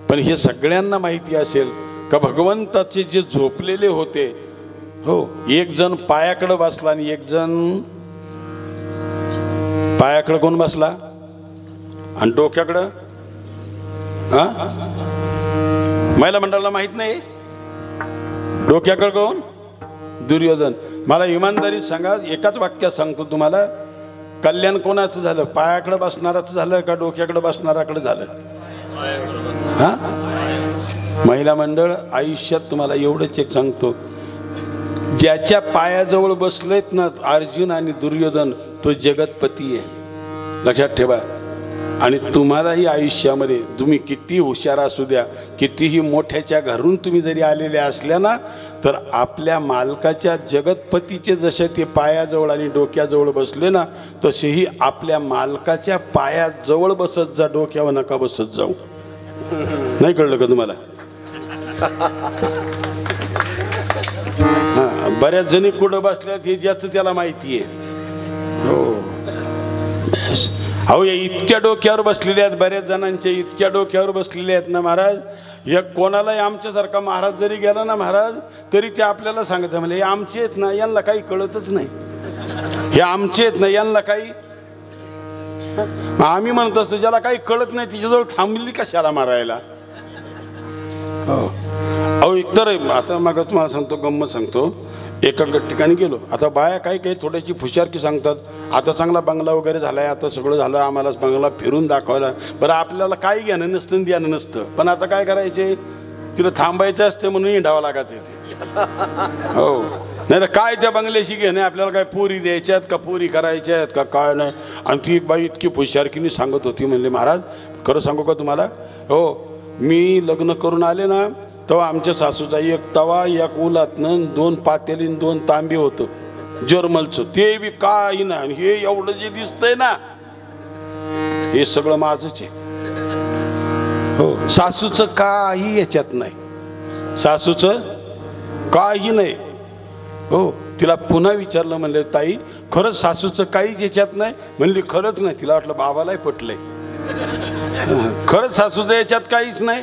पण हे सगळ्यांना माहिती असेल का भगवंताचे जे झोपलेले होते, हो, एक जण पायाकडे बसला आणि एक जण पायाकडे कोण बसला आणि डोक्याकडं. हा, महिला मंडळाला माहित नाही. डोक्याकडे कोण? दुर्योधन. मला इमानदारी सांगा, एकाच वाक्यात सांगतो तुम्हाला, कल्याण कोणाचं झालं? पायाकडे बसणाराचं झालं का डोक्याकडे बसणाराकडे झालं? हा, महिला मंडळ आयुष्यात तुम्हाला एवढंच एक सांगतो, ज्याच्या पायाजवळ बसलेत ना अर्जुन आणि दुर्योधन तो जगतपती आहे. लक्षात ठेवा. आणि तुम्हालाही आयुष्यामध्ये तुम्ही किती हुशार असू द्या, कितीही मोठ्याच्या घरून तुम्ही जरी आलेले असल्या ना, तर आपल्या मालकाच्या जगतपतीचे जसे ते पायाजवळ आणि डोक्याजवळ बसले ना, तसेही आपल्या मालकाच्या पायाजवळ बसत जा, डोक्यावर नका बसत जाऊ. नाही कळलं का तुम्हाला? हा, बऱ्याच जणी कुठं बसल्यात हे ज्याचं त्याला माहिती आहे. हो. अहो, इतक्या डोक्यावर बसलेले आहेत, बऱ्याच जणांच्या इतक्या डोक्यावर बसलेले आहेत ना महाराज. एक कोणालाही आमच्यासारखा महाराज जरी गेला ना महाराज, तरी ते आपल्याला सांगत म्हणजे हे आमचे आहेत ना, यांना काही कळतच नाही. हे आमचे आहेत ना, यांना काही. आम्ही म्हणत असतो ज्याला काही कळत नाही तिच्याजवळ थांबली कशाला मारायला. हो. अहो, एकतर आता मग तुम्हाला सांगतो, गंमत सांगतो. एका ठिकाणी गेलो. आता बाया काही काही थोड्याची फुशारकी सांगतात, आता चांगला बंगला वगैरे झालाय, आता सगळं झालं, आम्हाला बंगला फिरून दाखवायला. बरं, आपल्याला काही घेणं नसतं आणि द्यानं नसतं, पण आता काय करायचे, तिला थांबायचं असते म्हणून हिंडावं लागत येते. हो. नाही तर काय त्या बंगल्याशी घेणे, आपल्याला काय पुरी द्यायच्यात का पुरी करायच्या आहेत का काय नाही. आणि ती एक बाई इतकी फुशारकीने सांगत होती, म्हणले महाराज खरं सांगू का तुम्हाला, हो, मी लग्न करून आले ना तेव्हा आमच्या सासूचा एक तवा, एक उलातनं, 2 पातेली, 2 तांबे होतं जर्मलचं. ते बी काही ना, हे एवढं जे दिसतंय ना हे सगळं माझंच आहे. हो. सासूचं काही याच्यात नाही, सासूचं काही नाही. हो. तिला पुन्हा विचारलं, म्हणले ताई खरंच सासूचं काहीच याच्यात नाही? म्हणली खरंच नाही. तिला वाटलं बाबालाही पटलंय, खरंच सासूचं याच्यात काहीच नाही.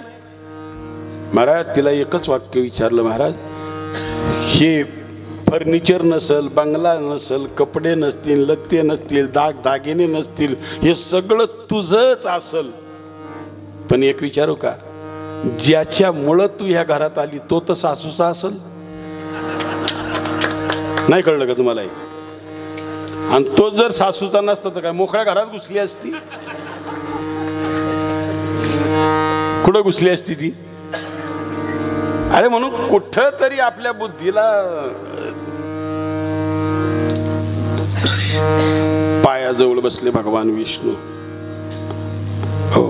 महाराज तिला एकच वाक्य विचारलं, महाराज हे फर्निचर नसेल, बंगला नसेल, कपडे नसतील, लत्ते नसतील, दागिने नसतील, हे सगळं तुझंच असेल, पण एक विचारू का, ज्याच्यामुळं तू ह्या घरात आली तो तर सासूचा असेल. नाही कळलं का तुम्हाला? आणि तो जर सासूचा नसता तर काय मोकळ्या घरात घुसली असती? कुठं घुसली असती ती? अरे म्हणून कुठं तरी आपल्या बुद्धीला पायाजवळ बसले भगवान विष्णू. हो.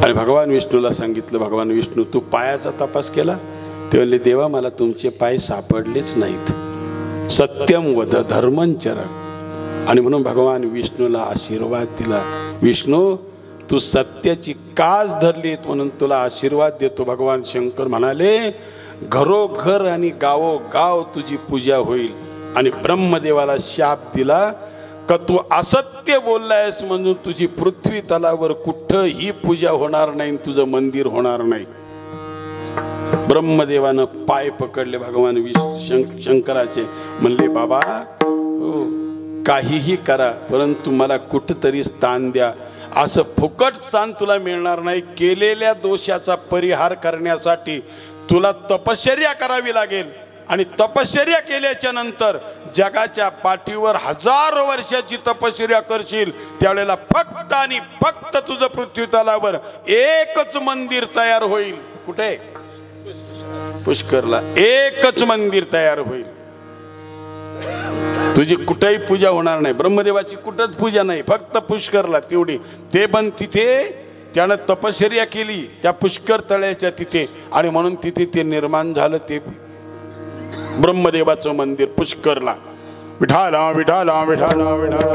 आणि भगवान विष्णूला सांगितलं, भगवान विष्णू तू पायाचा तपास केला? ते म्हणले देवा मला तुमचे पाय सापडलेच नाहीत. सत्यम वद धर्मंचर. आणि म्हणून भगवान विष्णूला आशीर्वाद दिला. विष्णू तू सत्याची कास धरलीत म्हणून तुला आशीर्वाद देतो. भगवान शंकर म्हणाले घरोघर आणि गावोगाव तुझी पूजा होईल. आणि ब्रह्मदेवाला शाप दिला का तू असत्य बोललायस म्हणून तुझी पृथ्वी तलावर कुठंही पूजा होणार नाही, तुझं मंदिर होणार नाही. ब्रह्मदेवानं पाय पकडले भगवान शंकराचे, म्हणले बाबा हो काहीही करा परंतु मला कुठंतरी स्थान द्या. असं फुकट स्थान तुला मिळणार नाही. केलेल्या दोषाचा परिहार करण्यासाठी तुला तपश्चर्या करावी लागेल आणि तपश्चर्या केल्याच्या नंतर जगाच्या पाठीवर हजारो वर्षाची तपश्चर्या करशील त्यावेळेला फक्त आणि फक्त तुझं पृथ्वी तलावर एकच मंदिर तयार होईल. कुठे? पुष्करला एकच मंदिर तयार होईल. तुझी कुठेही पूजा होणार नाही. ब्रह्मदेवाची कुठंच पूजा नाही, फक्त पुष्करला तेवढी. ते पण तिथे त्यानं तपश्चर्या केली त्या पुष्कर तळ्याच्या तिथे आणि म्हणून तिथे ते निर्माण झालं ते ब्रह्मदेवाचं मंदिर पुष्करला. विठाला विठाला विठाला विठाला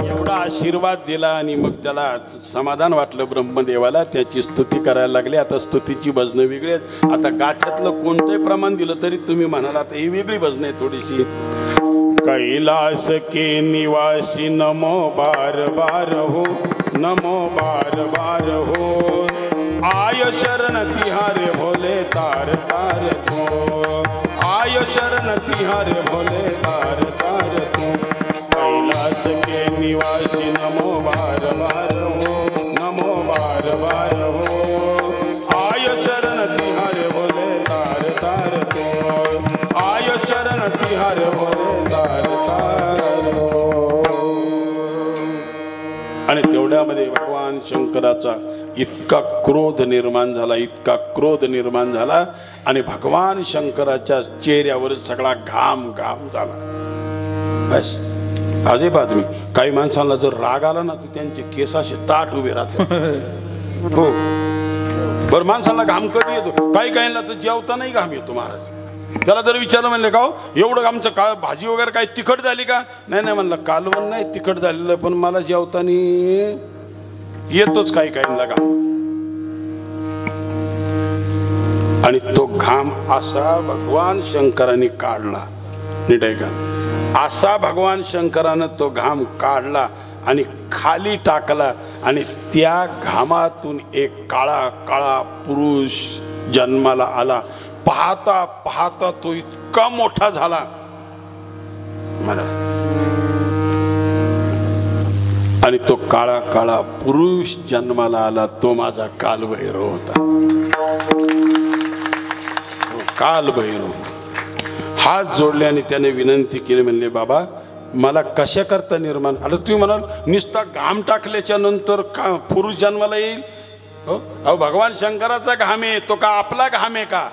एवढा आशीर्वाद दिला आणि मग त्याला समाधान वाटलं ब्रह्मदेवाला. त्याची स्तुती करायला लागले. आता स्तुतीची भजनं वेगळी आहेत. आता गाथ्यातलं कोणतंही प्रमाण दिलं तरी तुम्ही म्हणाल आता ही वेगळी भजनं आहे थोडीशी. कैलास के निवासी नमो बार बार हो, नमो बार बार हो. आय शरण तिहारे भोले तार तार को, आय शरण तिहारे भोले तार तार को. कैलास के निवासी नमो बार बार हो, नमो बार बार हो. आय शरण तिहारे भोले तार तार को, आय शरण तिहारे भोले तार तार को. आणि तेवढ्यामध्ये भगवान शंकराचा इतका क्रोध निर्माण झाला, इतका क्रोध निर्माण झाला आणि भगवान शंकराच्या चेहऱ्यावर सगळा घाम घाम झाला. बस आजही पहा तुम्ही काही माणसांना जर राग आला ना तर त्यांचे केस असे ताट उभे राहतात. हो बरं माणसाला घाम कधी येतो? काही काहींना तर जेवता नाही घाम येतो महाराज. त्याला जर विचारलं म्हणले का हो एवढं आमचं का भाजी वगैरे काही तिखट झाली का? नाही नाही म्हणलं कालवण नाही तिखट झालेलं पण मला जेवताना येतोच काही काहींना घाम. आणि तो घाम असा भगवान शंकराने काढला. नीट आहे का? असा भगवान शंकरानं तो घाम काढला आणि खाली टाकला आणि त्या घामातून एक काळा काळा पुरुष जन्माला आला. पाहता पाहता तो इतका मोठा झाला मला. आणि तो काळा काळा पुरुष जन्माला आला तो माझा कालभैरव होता. कालभैरव हात जोडले आणि त्याने विनंती केली, म्हणले बाबा मला कशा करता निर्माण आता? तुम्ही म्हणाल नुसता घाम टाकल्याच्या नंतर का पुरुष जन्माला येईल? हो अहो भगवान शंकराचा घाम आहे तो का आपला घाम आहे का?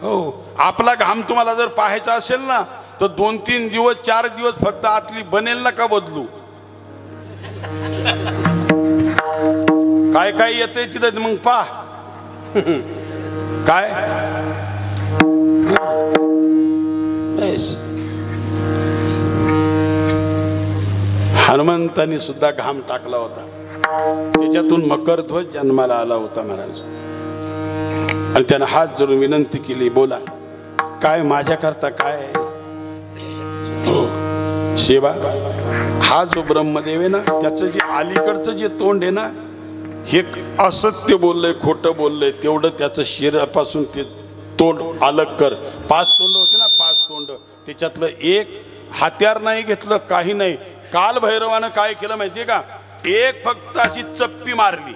हो आपला घाम तुम्हाला जर पाहायचा असेल ना तर 2-3 दिवस 4 दिवस फक्त आतली बनेल ना का बदलू. काय काय येतंय तिथं मग पहा. काय हनुमंतानी सुद्धा घाम टाकला होता. त्याच्यातून मकरध्वज जन्माला आला होता महाराज. आणि त्यानं हात जोडून विनंती केली, बोला काय माझ्याकरता काय? हो शिवा हा जो ब्रह्मदेव आहे ना त्याचं जे अलीकडचं जे तोंड आहे ना हे असत्य बोललंय खोटं बोललंय तेवढं त्याचं शरीरापासून ते तोंड अलग कर. 5 तोंड होते ना 5 तोंड त्याच्यातलं एक हत्यार नाही घेतलं काही नाही. काल भैरवानं काय केलं माहितीये का? एक फक्त अशी चप्पी मारली.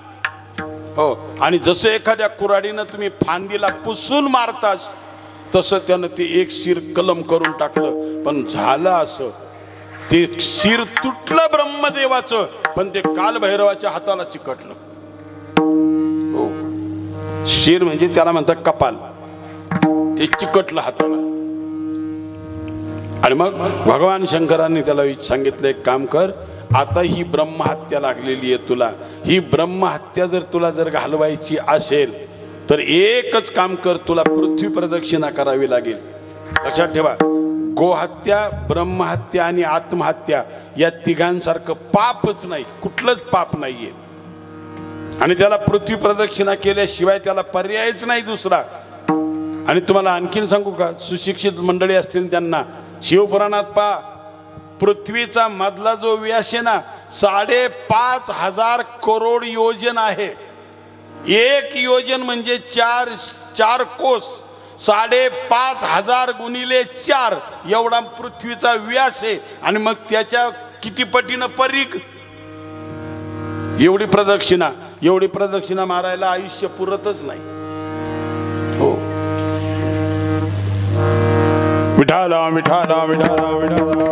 हो आणि जसं एखाद्या कुऱ्हाडीनं तुम्ही फांदीला पुसून मारताच तसं त्यानं ते एक शिर कलम करून टाकलं. पण झालं असं ते शिर तुटलं ब्रह्मदेवाचं पण ते कालभैरवाच्या हाताला चिकटलं. हो शिर म्हणजे त्याला म्हणतात कपाल. ते चिकटलं हाताला. आणि मग भगवान शंकरांनी त्याला सांगितलं एक काम कर आता ही ब्रह्महत्या लागलेली आहे तुला. ही ब्रह्महत्या जर तुला जर घालवायची असेल तर एकच काम कर तुला पृथ्वी प्रदक्षिणा करावी लागेल. लक्षात ठेवा गोहत्या ब्रह्महत्या आणि आत्महत्या या तिघांसारखं पापच नाही कुठलंच पाप नाहीये. आणि त्याला पृथ्वी प्रदक्षिणा केल्याशिवाय त्याला पर्यायच नाही दुसरा. आणि तुम्हाला आणखीन सांगू का, सुशिक्षित मंडळी असतील त्यांना शिवपुराणात पहा, पृथ्वीचा मधला जो व्यास आहे ना 5,500 करोड योजन आहे. एक योजन म्हणजे चार कोस. 5,500 गुणिले 4 एवढा पृथ्वीचा व्यास आहे. आणि मग त्याच्या किती पटीनं परीख. एवढी प्रदक्षिणा मारायला आयुष्य पुरतच नाही. हो, विठाला विठाला विठाला विठाला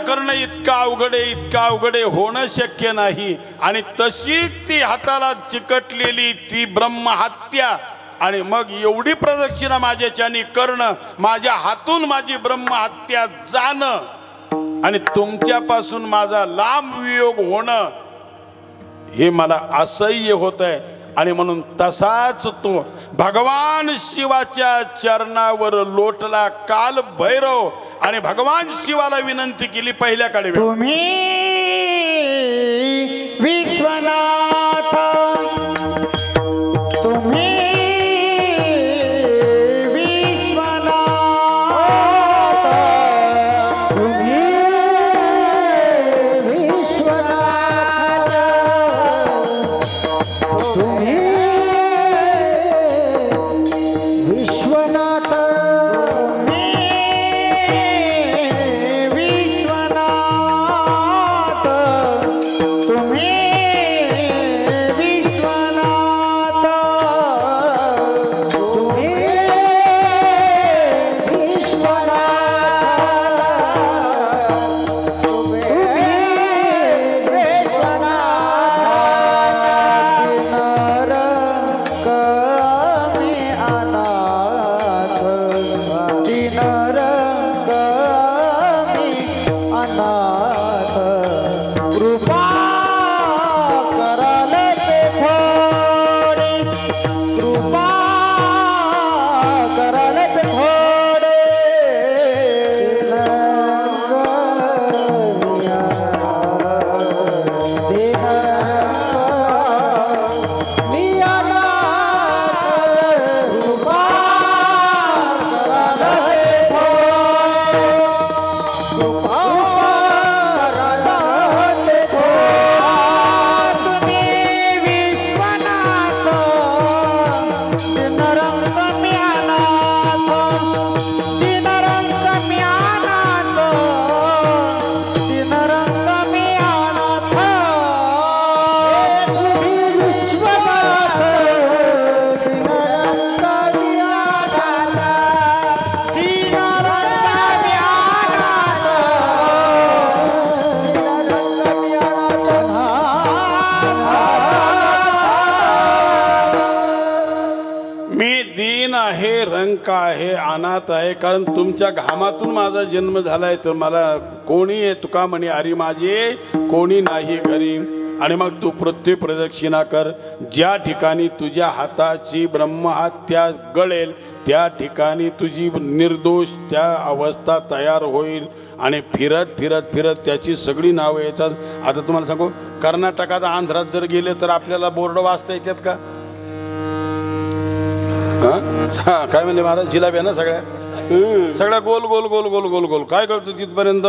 करणं इतका अवघड आहे, होणं शक्य नाही. आणि तशीच ती हाताला चिकटलेली ती ब्रह्महत्या. आणि मग एवढी प्रदक्षिणा माझ्याच्यानी करणं, माझ्या हातून माझी ब्रह्महत्या जाणं आणि तुमच्यापासून माझा लांब वियोग होणं, हे मला असह्य होत आहे. आणि म्हणून तसाच तो भगवान शिवाच्या चरणावर लोटला काल भैरव. आणि भगवान शिवाला विनंती केली पहिल्याकडे, तुम्ही विश्वनाथ, तुम्ही रंक आहे, अनाथ आहे. कारण तुमच्या घामातून माझा जन्म झालाय. तर मला कोणी आहे तुका म्हणे हरी माझे कोणी नाही घरी. आणि मग तू पृथ्वी प्रदक्षिणा कर. ज्या ठिकाणी तुझ्या हाताची ब्रह्महत्या गळेल त्या ठिकाणी तुझी निर्दोष त्या अवस्था तयार होईल. आणि फिरत फिरत फिरत त्याची सगळी नावं येतात. आता तुम्हाला सांगू, कर्नाटकात आंध्रात जर गेले तर आपल्याला बोर्ड वाचता येतात का? काय म्हणले महाराज, जिलाबी ना सगळ्या गोल गोल गोल गोल गोल गोल काय करतो तिथपर्यंत.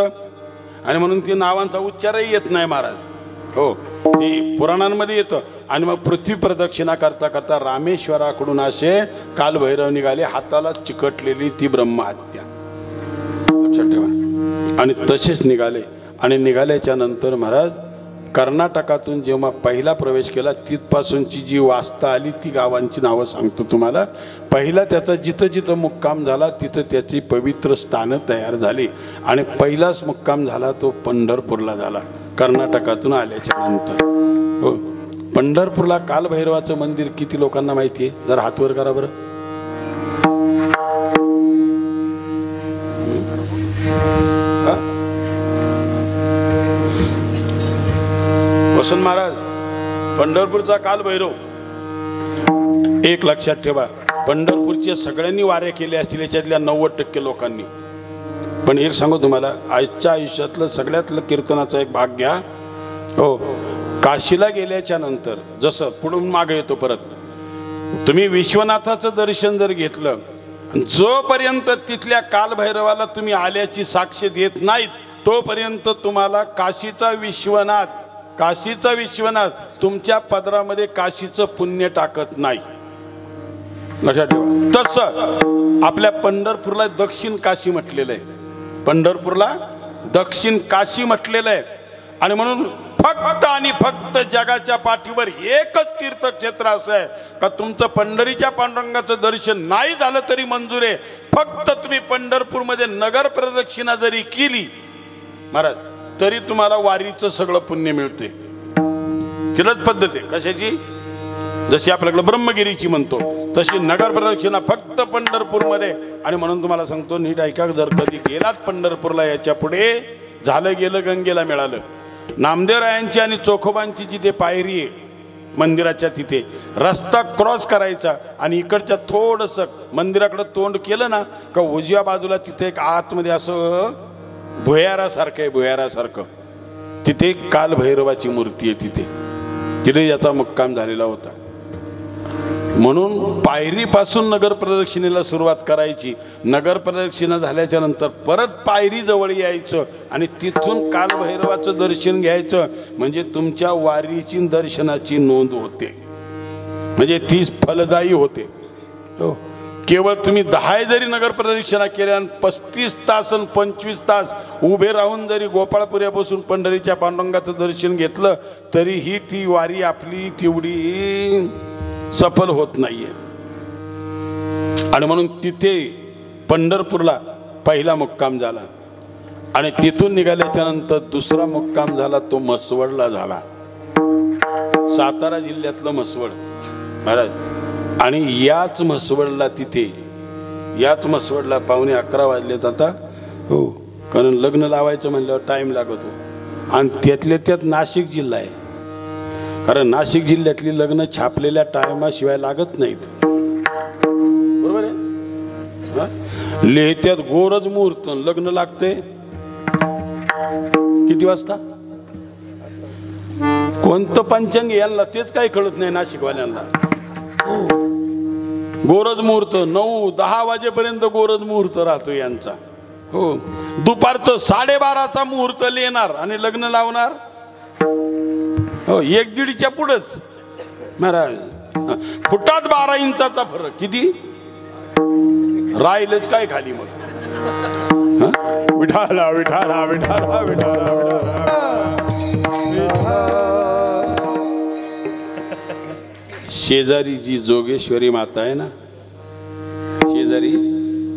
आणि म्हणून ती नावांचा उच्चारही येत नाही महाराज. हो, ती पुराणांमध्ये येतं. आणि मग पृथ्वी प्रदक्षिणा करता करता रामेश्वराकडून असे कालभैरव निघाले, हाताला चिकटलेली ती ब्रह्महत्या, लक्षात ठेवा. आणि तसेच निघाले. आणि निघाल्याच्या नंतर महाराज कर्नाटकातून जेव्हा पहिला प्रवेश केला तिथपासूनची जी वास्ता आली ती गावांची नावं सांगतो तुम्हाला. पहिला त्याचा जिथं जिथं मुक्काम झाला तिथं त्याची पवित्र स्थानं तयार झाली. आणि पहिलाच मुक्काम झाला तो पंढरपूरला झाला कर्नाटकातून आल्याच्या नंतर. हो, पंढरपूरला कालभैरवाचं मंदिर किती लोकांना माहिती आहे? जर हात वर करा बरं. वसंत महाराज, पंढरपूरचा कालभैरव एक लक्षात ठेवा, पंढरपूरच्या सगळ्यांनी वाऱ्या केल्या असतील याच्यातल्या 90% लोकांनी. पण एक सांगू तुम्हाला, आजच्या आयुष्यातलं सगळ्यातलं कीर्तनाचा एक भाग घ्या. हो, काशीला गेल्याच्या नंतर जसं पुढून मागे येतो परत, तुम्ही विश्वनाथाचं दर्शन जर घेतलं, जोपर्यंत तिथल्या कालभैरवाला तुम्ही आल्याची साक्ष देत नाहीत तोपर्यंत तुम्हाला काशीचा विश्वनाथ तुमच्या पदरामध्ये काशीचं पुण्य टाकत नाही. लक्षात ठेवा. तसं आपल्या पंढरपूरला दक्षिण काशी म्हटलेलं आहे. पंढरपूरला दक्षिण काशी म्हटलेलं आहे. आणि म्हणून फक्त आणि फक्त जगाच्या पाठीवर एकच तीर्थक्षेत्र असं आहे का तुमचं पंढरीच्या पांडुरंगाचं दर्शन नाही झालं तरी मंजूर आहे. फक्त तुम्ही पंढरपूरमध्ये नगर प्रदक्षिणा जरी केली महाराज तरी तुम्हाला वारीचं सगळं पुण्य मिळते. तिलाच पद्धत आहे कशाची, जशी आपल्याकडे ब्रह्मगिरीची म्हणतो तशी नगर प्रदक्षिणा फक्त पंढरपूरमध्ये. आणि म्हणून तुम्हाला सांगतो नीट ऐका, जर कधी गेलात पंढरपूरला याच्या पुढे झालं गेलं गंगेला मिळालं. नामदेवरायांची आणि चोखोबांची जिथे पायरी आहे मंदिराच्या तिथे रस्ता क्रॉस करायचा आणि इकडच्या थोडंसं मंदिराकडे तोंड केलं ना का उजव्या बाजूला तिथे एक आतमध्ये असं भुयारासारखं आहे, भुयारासारखं तिथे कालभैरवाची मूर्ती आहे. तिथे याचा मुक्काम झालेला होता. म्हणून पायरीपासून नगर प्रदक्षिणेला सुरुवात करायची. नगर प्रदक्षिणा झाल्याच्या नंतर परत पायरी जवळ यायचं आणि तिथून कालभैरवाचं दर्शन घ्यायचं. म्हणजे तुमच्या वारीची दर्शनाची नोंद होते, म्हणजे तीच फलदायी होते. हो, केवळ तुम्ही 10 जरी नगर प्रदक्षिणा केल्या आणि 35 तास आणि 25 तास उभे राहून जरी गोपाळपुऱ्यापासून पंढरीच्या पांडुरंगाचं दर्शन घेतलं तरीही ती वारी आपली तेवढी सफल होत नाहीये. आणि म्हणून तिथे पंढरपूरला पहिला मुक्काम झाला आणि तिथून निघाल्याच्या नंतर दुसरा मुक्काम झाला तो म्हसवडला झाला. सातारा जिल्ह्यातलं म्हसवड महाराज. आणि याच म्हसवडला पावणे 11 वाजलेत आता. हो, कारण लग्न लावायचं म्हणल्यावर टाइम लागतो. आणि त्यातल्या त्यात नाशिक जिल्हा आहे, कारण नाशिक जिल्ह्यातली लग्न छापलेल्या टायमाशिवाय लागत नाहीत. बरोबर आहे. लिहित्यात गोरज मुहूर्त लग्न लागते किती वाजता, कोणतं पंचांग यांना तेच काही कळत नाही नाशिकवाल्यांना. गोरज मुहूर्त 9-10 वाजेपर्यंत गोरज मुहूर्त राहतो यांचा. हो, दुपारचं 12:30चा मुहूर्त लिहिणार आणि लग्न लावणार. हो, 1-1.5च्या पुढंच महाराज. फुटात 12 इंचाचा फरक. किती राहिलंच काय खाली मग. विठाला विठाला विठाला विठाला शेजारी जी जोगेश्वरी माता आहे ना, शेजारी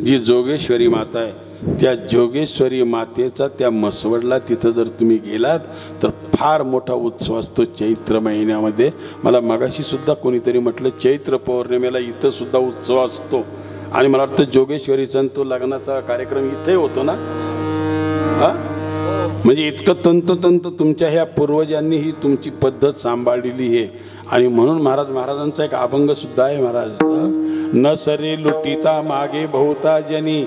जी जोगेश्वरी माता आहे त्या जोगेश्वरी मातेचा त्या म्हसवडला तिथं जर तुम्ही गेलात तर फार मोठा उत्सव असतो चैत्र महिन्यामध्ये. मला मगाशी सुद्धा कोणीतरी म्हटलं चैत्र पौर्णिमेला इथं सुद्धा उत्सव असतो. आणि मला वाटतं जोगेश्वरीचा तो लग्नाचा कार्यक्रम इथे होतो ना. हा, म्हणजे इतकं तंतोतंत तुमच्या ह्या पूर्वजांनी ही तुमची पद्धत सांभाळलेली आहे. आणि म्हणून महाराजांचा एक अभंग सुद्धा आहे महाराज. न सरे लुटिता मागे बहुता जनी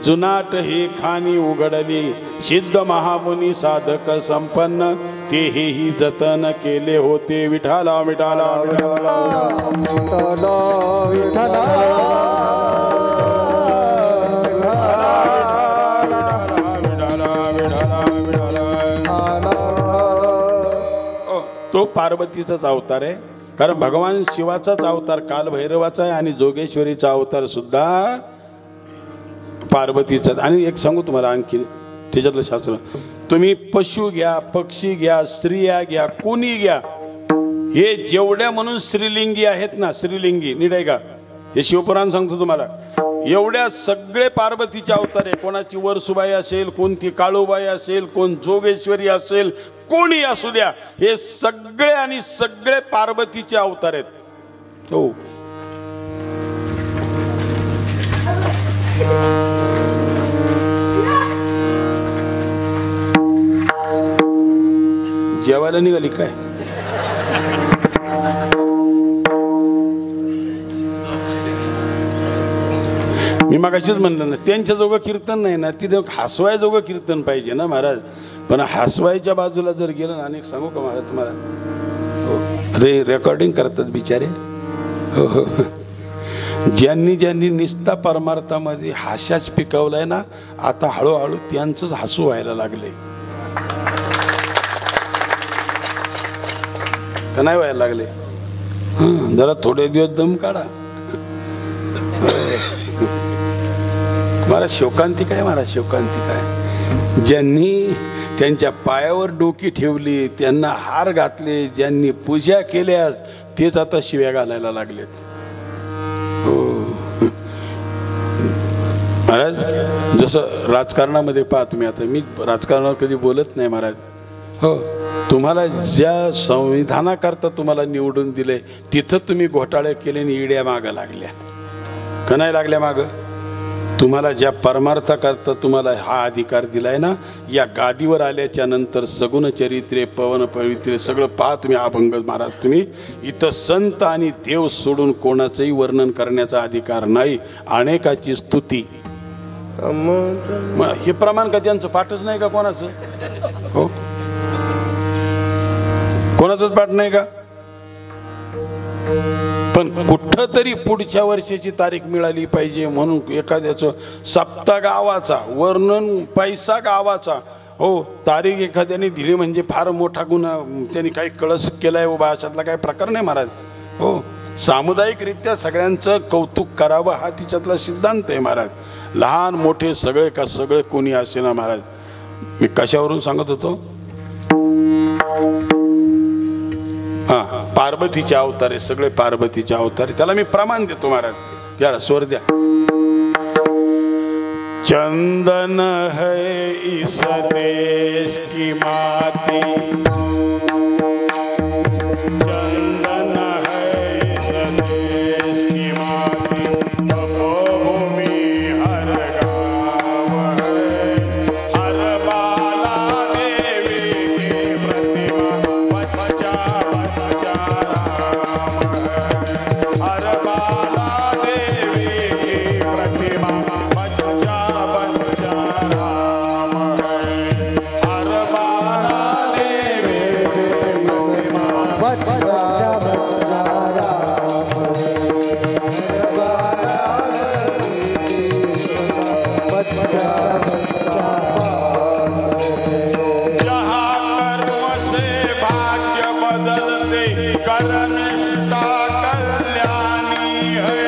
जुनाट हे खानी उघडली सिद्ध महामुनी साधक संपन्न तेही जतन केले होते. विठाला विठाला विठाला विठाला. तो पार्वतीचाच अवतार आहे, कारण भगवान शिवाचाच अवतार कालभैरवाचा आहे आणि जोगेश्वरीचा अवतार सुद्धा पार्वतीचा. आणि एक सांगू तुम्हाला आणखी त्याच्यातलं शास्त्र, तुम्ही पशु घ्या, पक्षी घ्या, स्त्रिया घ्या, कोणी घ्या, हे जेवढ्या म्हणून श्रीलिंगी आहेत ना, श्रीलिंगी नीट आहे का, हे शिवपुराण सांगतो तुम्हाला. एवढ्या सगळे पार्वतीचे अवतार आहे. कोणाची वरसुबाई असेल, कोणती काळूबाई असेल, कोण जोगेश्वरी असेल, कोणी असू द्या, हे सगळे आणि सगळे पार्वतीचे अवतार आहेत. हो, जेवायला निघाली काय मी मगाशीच म्हणलं ना, त्यांच्याजोगं कीर्तन नाही ना, तिथं हसवायजोगं कीर्तन पाहिजे ना महाराज. पण हसवायच्या बाजूला जर गेलं ना, अनेक सांगू का महाराज तुम्हाला, अरे रेकॉर्डिंग करतात बिचारे. हो हो, ज्यांनी ज्यांनी निस्ता परमार्थामध्ये हास्याच पिकवलाय ना, आता हळूहळू त्यांचंच हसू व्हायला लागले का नाही व्हायला लागले. जरा थोडे दिवस दम काढा. महाराज शोकांतिका आहे, महाराज शोकांतिका आहे. ज्यांनी त्यांच्या पायावर डोकी ठेवली, त्यांना हार घातले, ज्यांनी पूजा केल्या, तेच आता शिव्या घालायला लागलेत. हो महाराज, जसं राजकारणामध्ये पहा तुम्ही, आता मी राजकारणावर कधी बोलत नाही महाराज. हो, तुम्हाला ज्या संविधानाकरता तुम्हाला निवडून दिले, तिथं तुम्ही घोटाळे केले आणि ईड्या मागं लागल्या का नाही लागल्या मागं. तुम्हाला ज्या परमार्थाकरता तुम्हाला हा अधिकार दिलाय ना, या गादीवर आल्याच्या नंतर सगुण चरित्रे, पवन पवित्रे सगळं पहा तुम्ही. अभंग महाराज, तुम्ही इथं संत आणि देव सोडून कोणाचंही वर्णन करण्याचा अधिकार नाही. अनेकाची स्तुती. हे प्रमाण का त्यांचं पाठच नाही का कोणाचं. हो, कोणाचंच पाठ नाही का. पण कुठं तरी पुढच्या वर्षाची तारीख मिळाली पाहिजे म्हणून एखाद्याचं सप्ताह गावाचा वर्णन, पैसा गावाचा, हो तारीख एखाद्याने दिली म्हणजे फार मोठा गुन्हा, त्यांनी काही कळस केलाय उभा, अशातला काही प्रकार नाही महाराज. हो, सामुदायिकरित्या सगळ्यांचं कौतुक करावं हा तिच्यातला सिद्धांत आहे महाराज. लहान मोठे सगळे का सगळे कोणी असे ना महाराज. मी कशावरून सांगत होतो, हा, पार्वतीचे अवतार आहे सगळे, पार्वतीचे अवतार आहे. त्याला मी प्रमाण देतो महाराज. याला स्वर द्या. चंदन है इस देश की माती, चंदन है इस देश की माती, तपोभूमि हर गाँव है, हर बाला देवी की प्रतिमा, बच्चा बच्चा राम है, हर बाला देवी की प्रतिमा, बच्चा बच्चा राम है, हर बाला देवी की प्रतिमा, बच्चा बच्चा राम है, बच्चा बच्चा जहाँ कर्म से भाग्य बदलते, कर्मनिष्ठा कल्याणी है,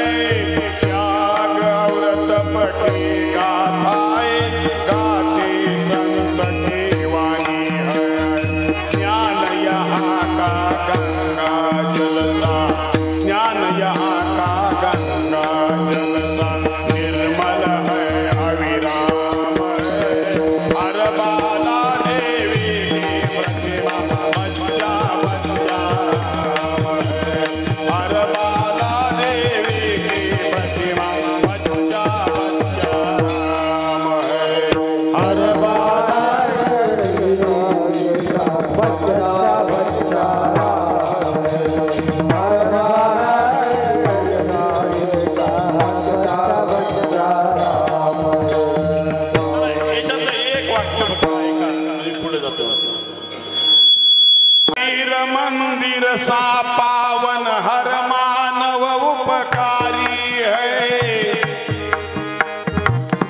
त्याग और तप की गाथाएं गाते संत की वाणी है, ज्ञान यहाँ का गंगा जलसा, ज्ञान यहाँ का गंगा जलसा, निर्मल है अविराम है, हर बाला देवी की प्रतिमा, बच्चा बच्चा राम है, हर बाला देवी की प्रतिमा, बच्चा बच्चा राम है, हर बाला देवी की बच्चा बच्चा राम है, हर बाला देवी का बच्चा राम है. एक वाक्य पुढे जातो. मंदिर सा पावन हर मानव उपकारी है,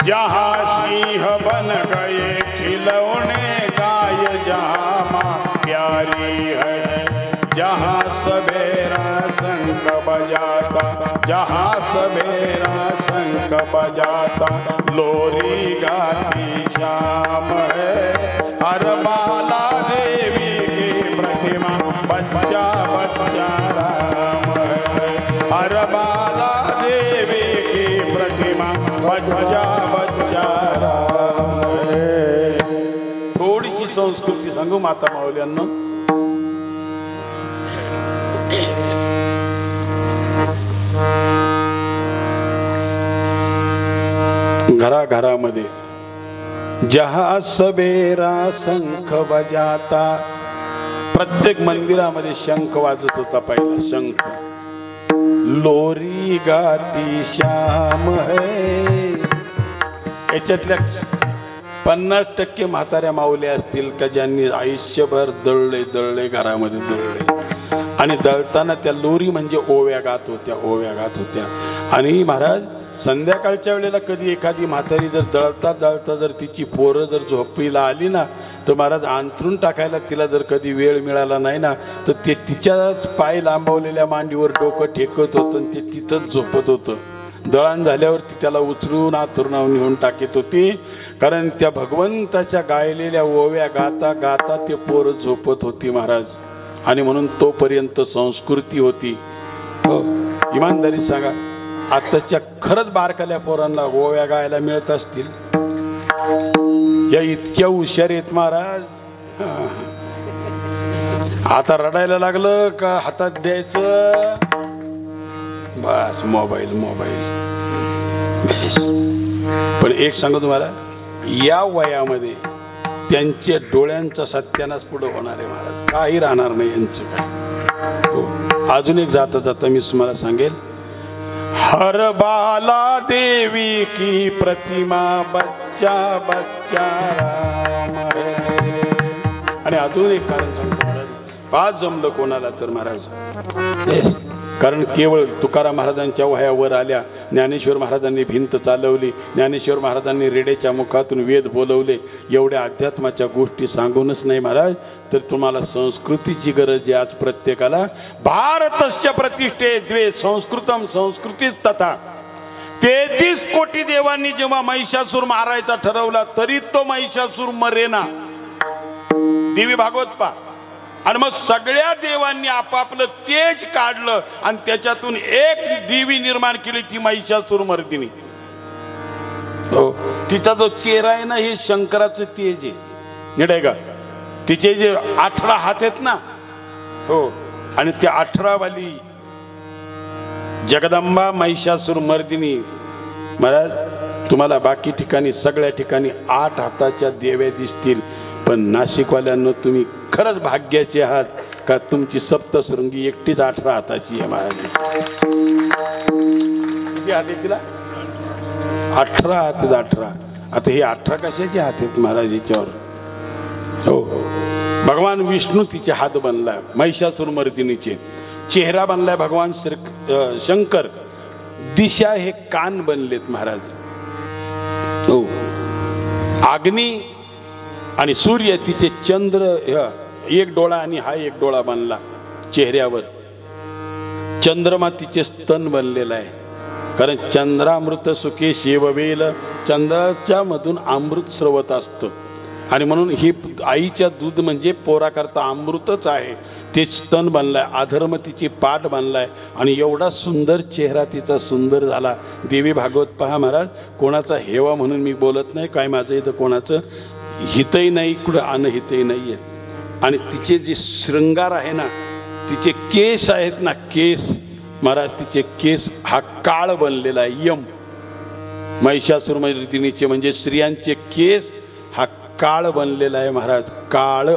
जहाँ सिंह बन गए खिलौने गाय, जहाँ माँ प्यारी है, जहाँ सवेरा शंख बजाता, जहाँ सवेरा शंख बजाता, लोरी गाती शाम है, हर बाला देवी की प्रतिमा, बच्चा बच्चा राम है, हर बाला देवी की प्रतिमा, बच्चा बच्चा राम है. थोडीशी संस्कृती सांगू माता माऊल्यांना. घराघरामध्ये जहा सवेरा शंख बजाता, प्रत्येक मंदिरामध्ये शंख वाजत होता पहिला शंख. लोरी गाती श्याम है, याच्यातल्या 50% म्हाताऱ्या माऊल्या असतील का ज्यांनी आयुष्यभर दळले घरामध्ये दळले, आणि दळताना त्या लोरी म्हणजे ओव्या गात होत्या. आणि महाराज संध्याकाळच्या वेळेला कधी एखादी म्हातारी जर दळता जर तिची पोरं जर झोपीला आली ना, तर महाराज अंथरून टाकायला तिला जर कधी वेळ मिळाला नाही ना, तर ते तिच्याच पाय लांबवलेल्या मांडीवर डोकं ठेकत होतं आणि ते तिथंच झोपत होतं. दळण झाल्यावरती त्याला उचलून आतुरणावर नेऊन टाकत होती, कारण त्या भगवंताच्या गायलेल्या ओव्या गाता गाता ते पोरं झोपत होती महाराज. आणि म्हणून तोपर्यंत संस्कृती होती. हो, इमानदारी सांगा, आताच्या खरंच बारकाल्या पोरांना ओव्या गायला मिळत असतील? या इतक्या हुशार आहेत महाराज. आता रडायला लागलं का हातात द्यायचं, बस मोबाईल. पण एक सांगू तुम्हाला, या वयामध्ये त्यांच्या डोळ्यांचा सत्यानाश पुढे होणार आहे महाराज, काही राहणार नाही यांचं काय. हो, अजून एक जाता मी तुम्हाला सांगेल, हर बाला देवी की प्रतिमा बच्चा राम है. आणि अजून एक कारण सांगतो महाराज, पाच जमलं कोणाला तर महाराज, कारण केवळ तुकाराम महाराजांच्या वह्यावर आल्या, ज्ञानेश्वर महाराजांनी भिंत चालवली, ज्ञानेश्वर महाराजांनी रेड्याच्या मुखातून वेद बोलवले, एवढ्या अध्यात्माच्या गोष्टी सांगूनच नाही महाराज, तर तुम्हाला संस्कृतीची गरज आहे आज प्रत्येकाला. भारतस्य प्रतिष्ठे द्वे संस्कृतम संस्कृतीच तथा. 33 कोटी देवांनी जेव्हा महिषासूर मारायचा ठरवला तरी तो महिषासूर मरेना. देवी भागवत पा. आणि मग सगळ्या देवांनी आपापलं तेज काढलं आणि त्याच्यातून एक देवी निर्माण केली, ती महिषासुरमर्दिनी. हो, तिचा जो चेहरा आहे ना, हे शंकराचं तेज आहे, नीट आहे का? तिचे जे 18 हात आहेत ना, हो, आणि त्या 18 वाली जगदंबा महिषासुरमर्दिनी. महाराज तुम्हाला बाकी ठिकाणी सगळ्या ठिकाणी 8 हाताच्या देव्या दिसतील, पण नाशिकवाल्यांना तुम्ही खरंच भाग्याचे आहात का तुमची सप्तशृंगी एकटीच 18 हाताची आहे महाराज. किती हात आहेत तिला? 18 हात. 18. आता हे 18 कशाचे हात आहेत महाराज याच्यावर? हो, भगवान विष्णू तिचे हात बनलाय, महिषासुरमर्दिनीचे चेहरा बनलाय भगवान शंकर, दिशा हे कान बनलेत महाराज. हो, अग्नी आणि सूर्य तिचे चंद्र, एक डोळा आणि हा एक डोळा बनला चेहऱ्यावर. चंद्रमा तिचे स्तन बनलेला आहे, कारण चंद्रामृत सुखे शिववेल, चंद्राच्या मधून अमृत स्रवत असतं. आणि म्हणून ही आईच्या दूध म्हणजे पोराकरता अमृतच आहे. ते स्तन बनलाय, अधर्म तिची पाठ बनलाय, आणि एवढा सुंदर चेहरा तिचा सुंदर झाला. देवी भागवत पहा महाराज, कोणाचा हेवा म्हणून मी बोलत नाही, काय माझं इथं कोणाचं हितही नाही, कुठं अनहितही नाही आहे. आणि तिचे जे शृंगार आहे ना, तिचे केस आहेत ना, केस महाराज, तिचे केस हा काळ बनलेला आहे. यम महिषासुरमर्दिनीचे म्हणजे स्त्रियांचे केस हा काळ बनलेला आहे महाराज, काळ.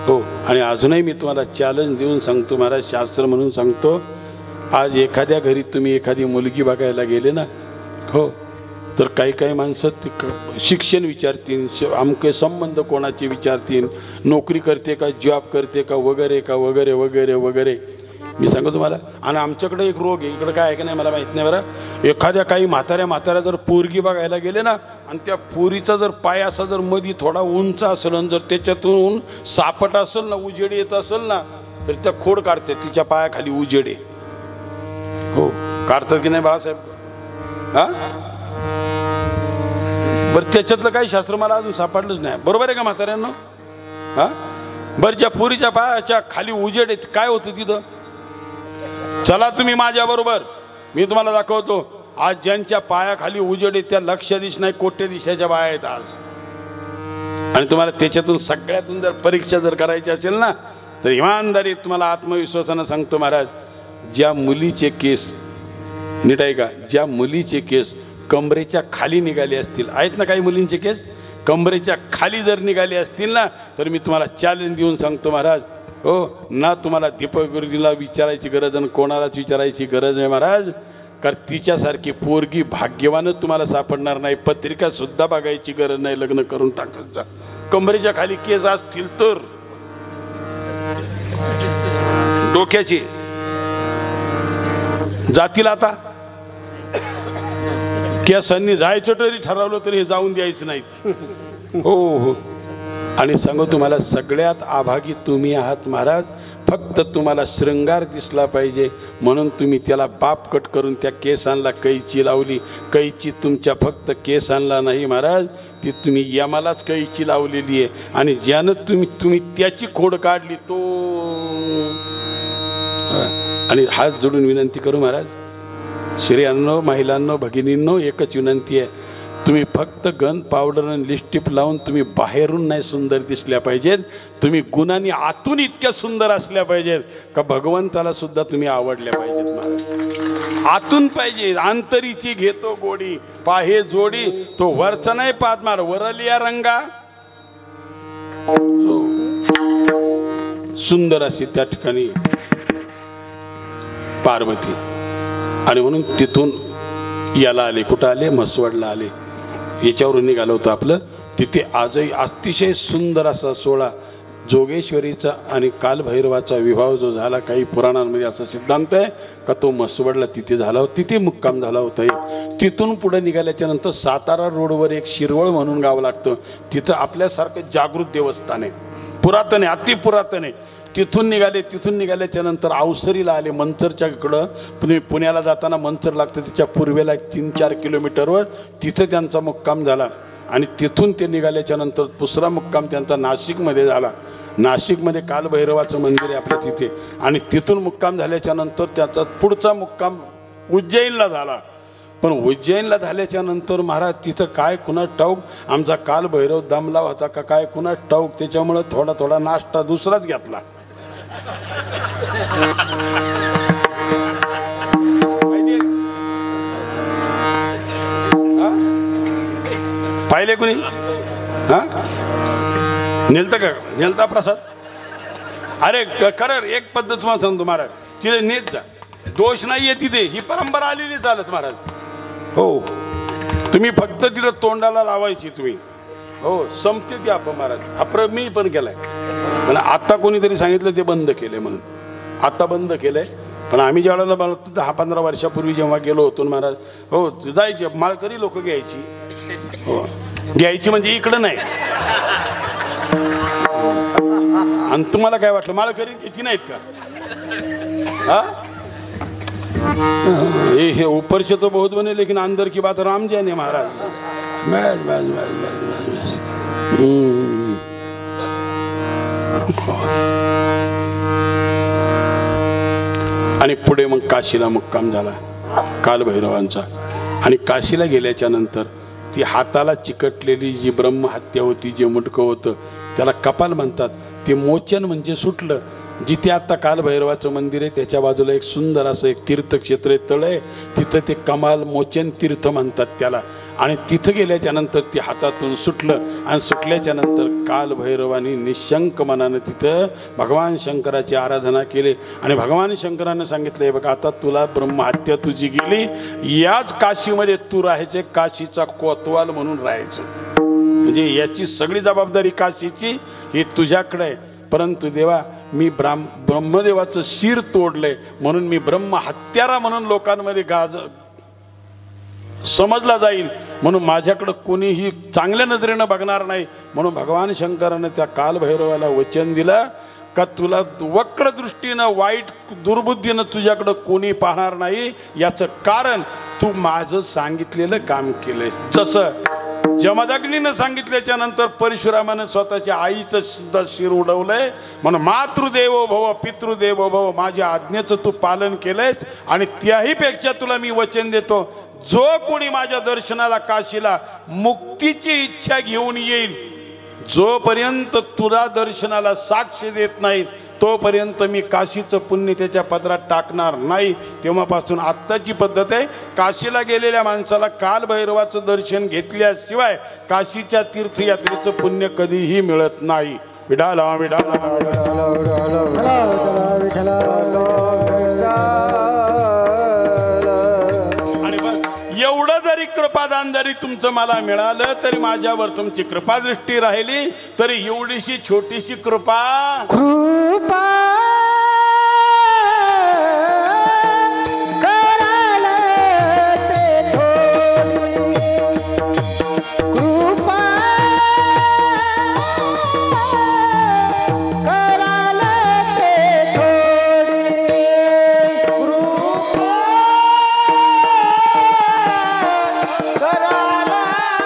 हो, आणि अजूनही मी तुम्हाला चॅलेंज देऊन सांगतो महाराज, शास्त्र म्हणून सांगतो, आज एखाद्या घरी तुम्ही एखादी मुलगी बघायला गेले ना, हो, तर काही माणसं शिक्षण विचारतील, आमके संबंध कोणाचे विचारतील, नोकरी करते का, जॉब करते का, वगैरे का, वगैरे वगैरे वगैरे. मी सांगतो तुम्हाला. आणि आमच्याकडे एक रोग आहे, इकडे काय आहे का नाही मला माहीत नाही बरं, एखाद्या काही म्हाताऱ्या जर पोरगी बघायला गेले ना, आणि त्या पोरीचा जर पाय असा जर मध्ये थोडा उंच असेल आणि जर त्याच्यातून सापट असेल ना, उजेड येत असेल ना, तर त्या खोड काढते, तिच्या पायाखाली उजेड आहे. हो, काढतात की नाही बाळासाहेब? हा, बरं, त्याच्यातलं काही शास्त्र मला अजून सापडलंच नाही, बरोबर आहे का म्हाताऱ्यांना? हा, बरं, ज्या पोरीच्या पायाच्या खाली उजेड आहे काय होतं तिथं? चला तुम्ही माझ्या बरोबर, मी तुम्हाला दाखवतो. आज ज्यांच्या पायाखाली उजेड आहे त्या लक्षाधीश नाही, कोट्याधीशाच्या बाया आहेत आज. आणि तुम्हाला त्याच्यातून सगळ्यातून जर परीक्षा जर करायची असेल ना, तर इमानदारी तुम्हाला आत्मविश्वासानं सांगतो महाराज, ज्या मुलीचे केस, नीट आहे का, ज्या मुलीचे केस कमरेच्या खाली निघाले असतील, आहेत ना काही मुलींचे केस कमरेच्या खाली जर निघाले असतील ना, तर मी तुम्हाला चॅलेंज देऊन सांगतो महाराज, हो ना, तुम्हाला दीपक गुरुजीला विचारायची गरज आणि कोणालाच विचारायची गरज नाही महाराज. कारण तिच्यासारखी पोरगी भाग्यवानच तुम्हाला सापडणार नाही. पत्रिका सुद्धा बघायची गरज नाही, लग्न करून टाकत जा. कमरेच्या खाली केस असतील तर डोक्याची जातील. आता केसांनी जायचं तरी ठरवलं तरी हे जाऊन द्यायचं नाही. हो हो. आणि सांगू तुम्हाला, सगळ्यात अभागी तुम्ही आहात महाराज. फक्त तुम्हाला शृंगार दिसला पाहिजे म्हणून तुम्ही त्याला बाप कट करून त्या केसांना कैची लावली. कैची तुमच्या फक्त केसांना नाही महाराज, ती तुम्ही यमालाच कैची लावलेली आहे. आणि ज्यानं तुम्ही त्याची खोड काढली तो. आणि हात जोडून विनंती करू महाराज, स्त्रियांनो, महिलांनो, भगिनींनो, एकच विनंती आहे, तुम्ही फक्त गन पावडर आणि लिपस्टिक लावून तुम्ही बाहेरून नाही सुंदर दिसल्या पाहिजेत, तुम्ही गुणांनी आतून इतक्या सुंदर असल्या पाहिजेत का भगवंताला सुद्धा तुम्ही आवडल्या पाहिजेत महाराज. आतून पाहिजे. अंतरीची घेतो गोडी, पाहे जोडी, तो वरचा नाही पाहत मार वरलिया रंगा. सुंदर अशी त्या ठिकाणी पार्वती. आणि म्हणून तिथून याला आले. कुठं आले? म्हसवडला आले. याच्यावरून निघालं होतं आपलं. तिथे आजही अतिशय सुंदर असा सोहळा जोगेश्वरीचा आणि कालभैरवाचा विवाह जो झाला, काही पुराणांमध्ये असा सिद्धांत आहे का तो म्हसवडला तिथे झाला होता, तिथे मुक्काम झाला होता. तिथून पुढे निघाल्याच्या नंतर सातारा रोडवर एक शिरवळ म्हणून गाव लागतं. तिथं आपल्यासारखं जागृत देवस्थान आहे, पुरातन आहे, अतिपुरातन आहे. तिथून निघाल्याच्या नंतर अवसरीला आले. मंचरच्या इकडं पुण्याला जाताना मंचर लागतं, त्याच्या पूर्वेला 3-4 किलोमीटरवर तिथं त्यांचा मुक्काम झाला. आणि तिथून ते निघाल्याच्या नंतर दुसरा मुक्काम त्यांचा नाशिकमध्ये झाला. नाशिकमध्ये कालभैरवाचं मंदिर आहे आपल्या तिथे. आणि तिथून मुक्काम झाल्याच्या नंतर त्याचा पुढचा मुक्काम उज्जैनला झाला. पण उज्जैनला झाल्याच्या नंतर महाराज तिथं काय कुणास ठाऊक, आमचा कालभैरव दमला होता का काय कुणास ठाऊक, त्याच्यामुळं थोडा नाश्ता दुसराच घेतला. पाहिले कुणी? हा, नेलता का? नेलता प्रसाद? अरे खरं एक पद्धत तुम्हाला सांगतो महाराज, तिथे नेत जा, दोष नाहीये तिथे, ही परंपरा आलेली चालत महाराज. हो, तुम्ही फक्त तिला तोंडाला लावायची तुम्ही. हो, संपते ती आपण महाराज. मी पण केलाय, पण आता कोणीतरी सांगितलं ते बंद केले म्हणून आता बंद केलंय. पण आम्ही ज्या वेळेला 10-15 वर्षापूर्वी जेव्हा गेलो होतो महाराज, हो जायचे माळकरी लोक घ्यायची. हो, घ्यायची म्हणजे इकडं नाही. आणि तुम्हाला काय वाटलं माळकरी किती नाहीत का? हा, हे ऊपर से तो बहुत बने लेकिन अंदर की बात राम जाने महाराज. बस बस बस बस बस. आणि पुढे मग काशीला मुक्काम झाला कालभैरवांचा. आणि काशीला गेल्याच्या नंतर ती हाताला चिकटलेली जी ब्रह्महत्या होती, जे मुंडकं होतं त्याला कपाल म्हणतात, ते मोचन म्हणजे सुटलं. जिथे आता कालभैरवाचं मंदिर आहे त्याच्या बाजूला एक सुंदर असं एक तीर्थक्षेत्र आहे, तळ आहे, तिथं ते कमाल मोचन तीर्थ म्हणतात त्याला. आणि तिथं गेल्याच्या नंतर ते हातातून सुटलं. आणि सुटल्याच्या नंतर कालभैरवानी निशंक मनानं तिथं भगवान शंकराची आराधना केली. आणि भगवान शंकरानं सांगितलं, बघा आता तुला ब्रह्महत्या तुझी गेली, याच काशीमध्ये तू राहायचे, काशीचा कोतवाल म्हणून राहायचं. म्हणजे याची सगळी जबाबदारी काशीची ही तुझ्याकडे आहे. परंतु देवा, मी ब्रह्मदेवाचं शिर तोडलंय म्हणून मी ब्रह्महत्यारा म्हणून लोकांमध्ये समजला जाईल, म्हणून माझ्याकडं कोणीही चांगल्या नजरेनं बघणार नाही. म्हणून भगवान शंकरानं त्या कालभैरवाला वचन दिलं का तुला वक्र दृष्टीनं, वाईट दुर्बुद्धीनं तुझ्याकडं कोणी पाहणार नाही. याचं कारण तू माझं सांगितलेलं काम केलंयस. जसं जमदग्नीनं सांगितल्याच्या नंतर परशुरामानं स्वतःच्या आईचं सुद्धा शिर उडवलंय. म्हणून मातृदेवो भव पितृदेवो भव, माझ्या आज्ञेचं तू पालन केलंयस. आणि त्याही पेक्षा तुला मी वचन देतो, जो कोणी माझ्या दर्शनाला काशीला मुक्तीची इच्छा घेऊन येईल, जोपर्यंत तुला दर्शनाला साक्ष देत नाही तोपर्यंत मी काशीचं पुण्य त्याच्या पदरात टाकणार नाही. तेव्हापासून आत्ताची पद्धत आहे, काशीला गेलेल्या माणसाला कालभैरवाचं दर्शन घेतल्याशिवाय काशीच्या तीर्थयात्रेचं पुण्य कधीही मिळत नाही. विडाला विडाला विडाला वरदान जरी तुमचं मला मिळालं तरी माझ्यावर तुमची कृपादृष्टी राहिली तरी एवढीशी छोटीशी कृपा कृपा कराल ते थोडी कृपा कराल ते थोडी कृपा कराल ते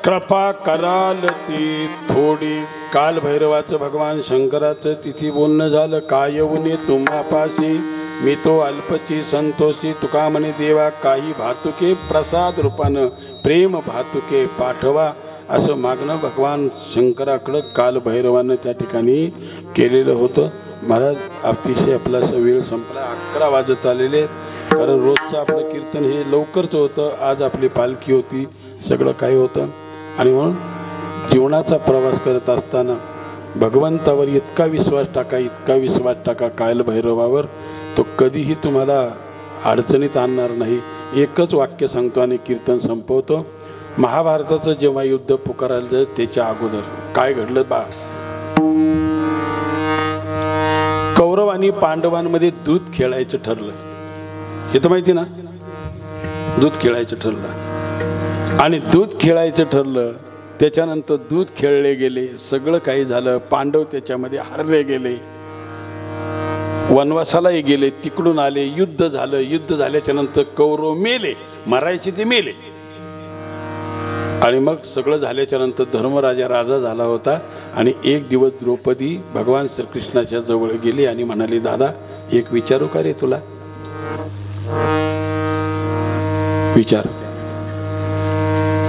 कृपा कराल ती थोडी. काल भैरवाचं भगवान शंकराचं तिथी बोलणं झालं. काय येऊने तुम्हापाशी मी तो अल्पची संतोषी. तुका म्हणे देवा काही भातुके प्रसाद रूपानं प्रेम भातुके पाठवा असं मागणं भगवान शंकराकडं काल भैरवानं त्या ठिकाणी केलेलं होतं. महाराज अतिशय आपला वेळ संपला. 11 वाजत आलेले कारण रोजचं आपलं कीर्तन हे लवकरच होतं. आज आपली पालखी होती सगळं काही होतं आणि म्हणून जीवनाचा प्रवास करत असताना भगवंतावर इतका विश्वास टाका काल भैरवावर तो कधीही तुम्हाला अडचणीत आणणार नाही. एकच वाक्य सांगतो आणि कीर्तन संपवतो. महाभारताचं जेव्हा युद्ध पुकारलं त्याच्या अगोदर काय घडलं बा. कौरव आणि पांडवांमध्ये दूध खेळायचं ठरलं. हे तर माहिती ना, दूध खेळायचं ठरलं आणि दूध खेळायचं ठरलं. त्याच्यानंतर दूध खेळले गेले, सगळं काही झालं. पांडव त्याच्यामध्ये हारले गेले, वनवासालाही गेले, तिकडून आले, युद्ध झालं. युद्ध झाल्याच्या नंतर कौरव मेले, मरायचे ते मेले. आणि मग सगळं झाल्याच्या नंतर धर्मराजा राजा झाला होता. आणि एक दिवस द्रौपदी भगवान श्रीकृष्णाच्या जवळ गेली आणि म्हणाली, दादा एक विचारू का रे तुला, विचार.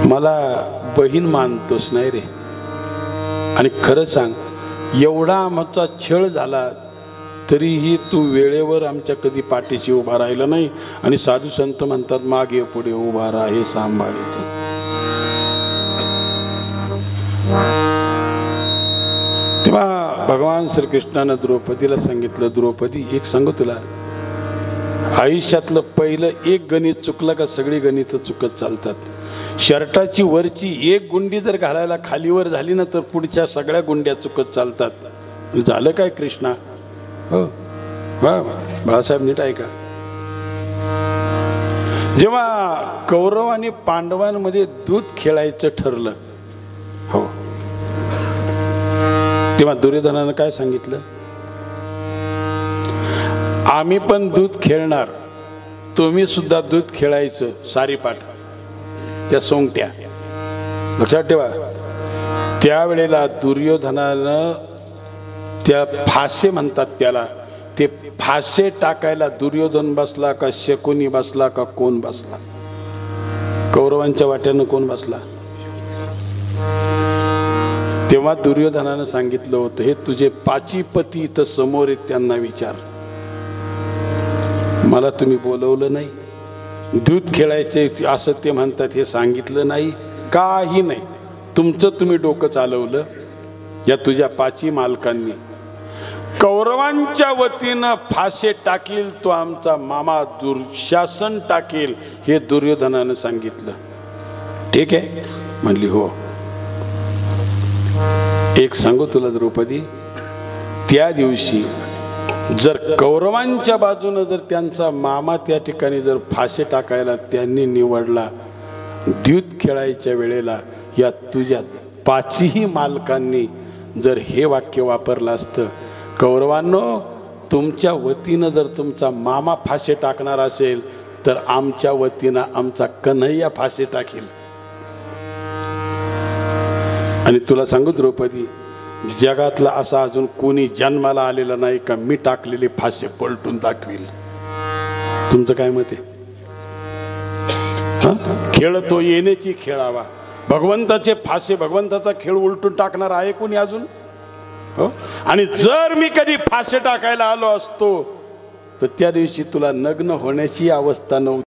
मला बहीण मानतोस नाही रे, आणि खरं सांग एवढा आमचा छळ झाला तरीही तू वेळेवर आमच्या कधी पाठीशी उभा राहिला नाही. आणि साधू संत म्हणतात मागे पुढे उभा राहा हे सांभाळायचं. तेव्हा भगवान श्रीकृष्णानं द्रौपदीला सांगितलं, द्रौपदी एक सांगू तुला, आयुष्यातलं पहिलं एक गणित चुकलं का सगळी गणितं चुकत चालतात. शर्टाची वरची एक गुंडी जर घालायला खालीवर झाली ना तर पुढच्या सगळ्या गुंड्या चुकत चालतात. झालं काय कृष्णा? हो वा बाळासाहेब नीट ऐका. जेव्हा कौरव आणि पांडवांमध्ये दूध खेळायचं ठरलं, हो, तेव्हा दुर्योधनानं काय सांगितलं, आम्ही पण दूध खेळणार, तुम्ही सुद्धा दूध खेळायचं. सारीपाठ त्या सोंगट्या लक्षात ठेवा. त्यावेळेला दुर्योधनानं त्या फासे म्हणतात त्याला, ते फासे टाकायला दुर्योधन बसला का शकुनी बसला का कोण बसला? कौरवांच्या वाट्यानं कोण बसला? तेव्हा दुर्योधनानं सांगितलं होतं, हे तुझे पाचीपती इथं समोर आहेत, त्यांना विचार, मला तुम्ही बोलवलं नाही, दूध खेळायचे असं ते म्हणतात, हे सांगितलं नाही, काही नाही, तुमचं तुम्ही डोकं चालवलं या तुझ्या पाची मालकांनी. कौरवांच्या वतीनं फासे टाकील तो आमचा मामा दुःशासन टाकेल, हे दुर्योधनानं सांगितलं. ठीक आहे म्हणली, हो. एक सांगू तुला द्रौपदी, त्या दिवशी जर कौरवांच्या बाजूने जर त्यांचा मामा त्या ठिकाणी जर फासे टाकायला त्यांनी निवडला, द्यूत खेळायच्या वेळेला या तुझ्या पाचही मालकांनी जर हे वाक्य वापरलं असतं, कौरवांनो तुमच्या वतीनं जर तुमचा मामा फासे टाकणार असेल तर आमच्या वतीनं आमचा कन्हैया फासे टाकेल. आणि तुला सांगू द्रौपदी, जगातला असा अजून कोणी जन्माला आलेला नाही का मी टाकलेले फासे पलटून दाखवील. तुमचं काय मत आहे? खेळ तो येण्याची खेळावा, भगवंताचे फासे, भगवंताचा खेळ उलटून टाकणार आहे कोणी अजून? हो. आणि जर मी कधी फासे टाकायला आलो असतो तर त्या दिवशी तुला नग्न होण्याची अवस्था नव्हती.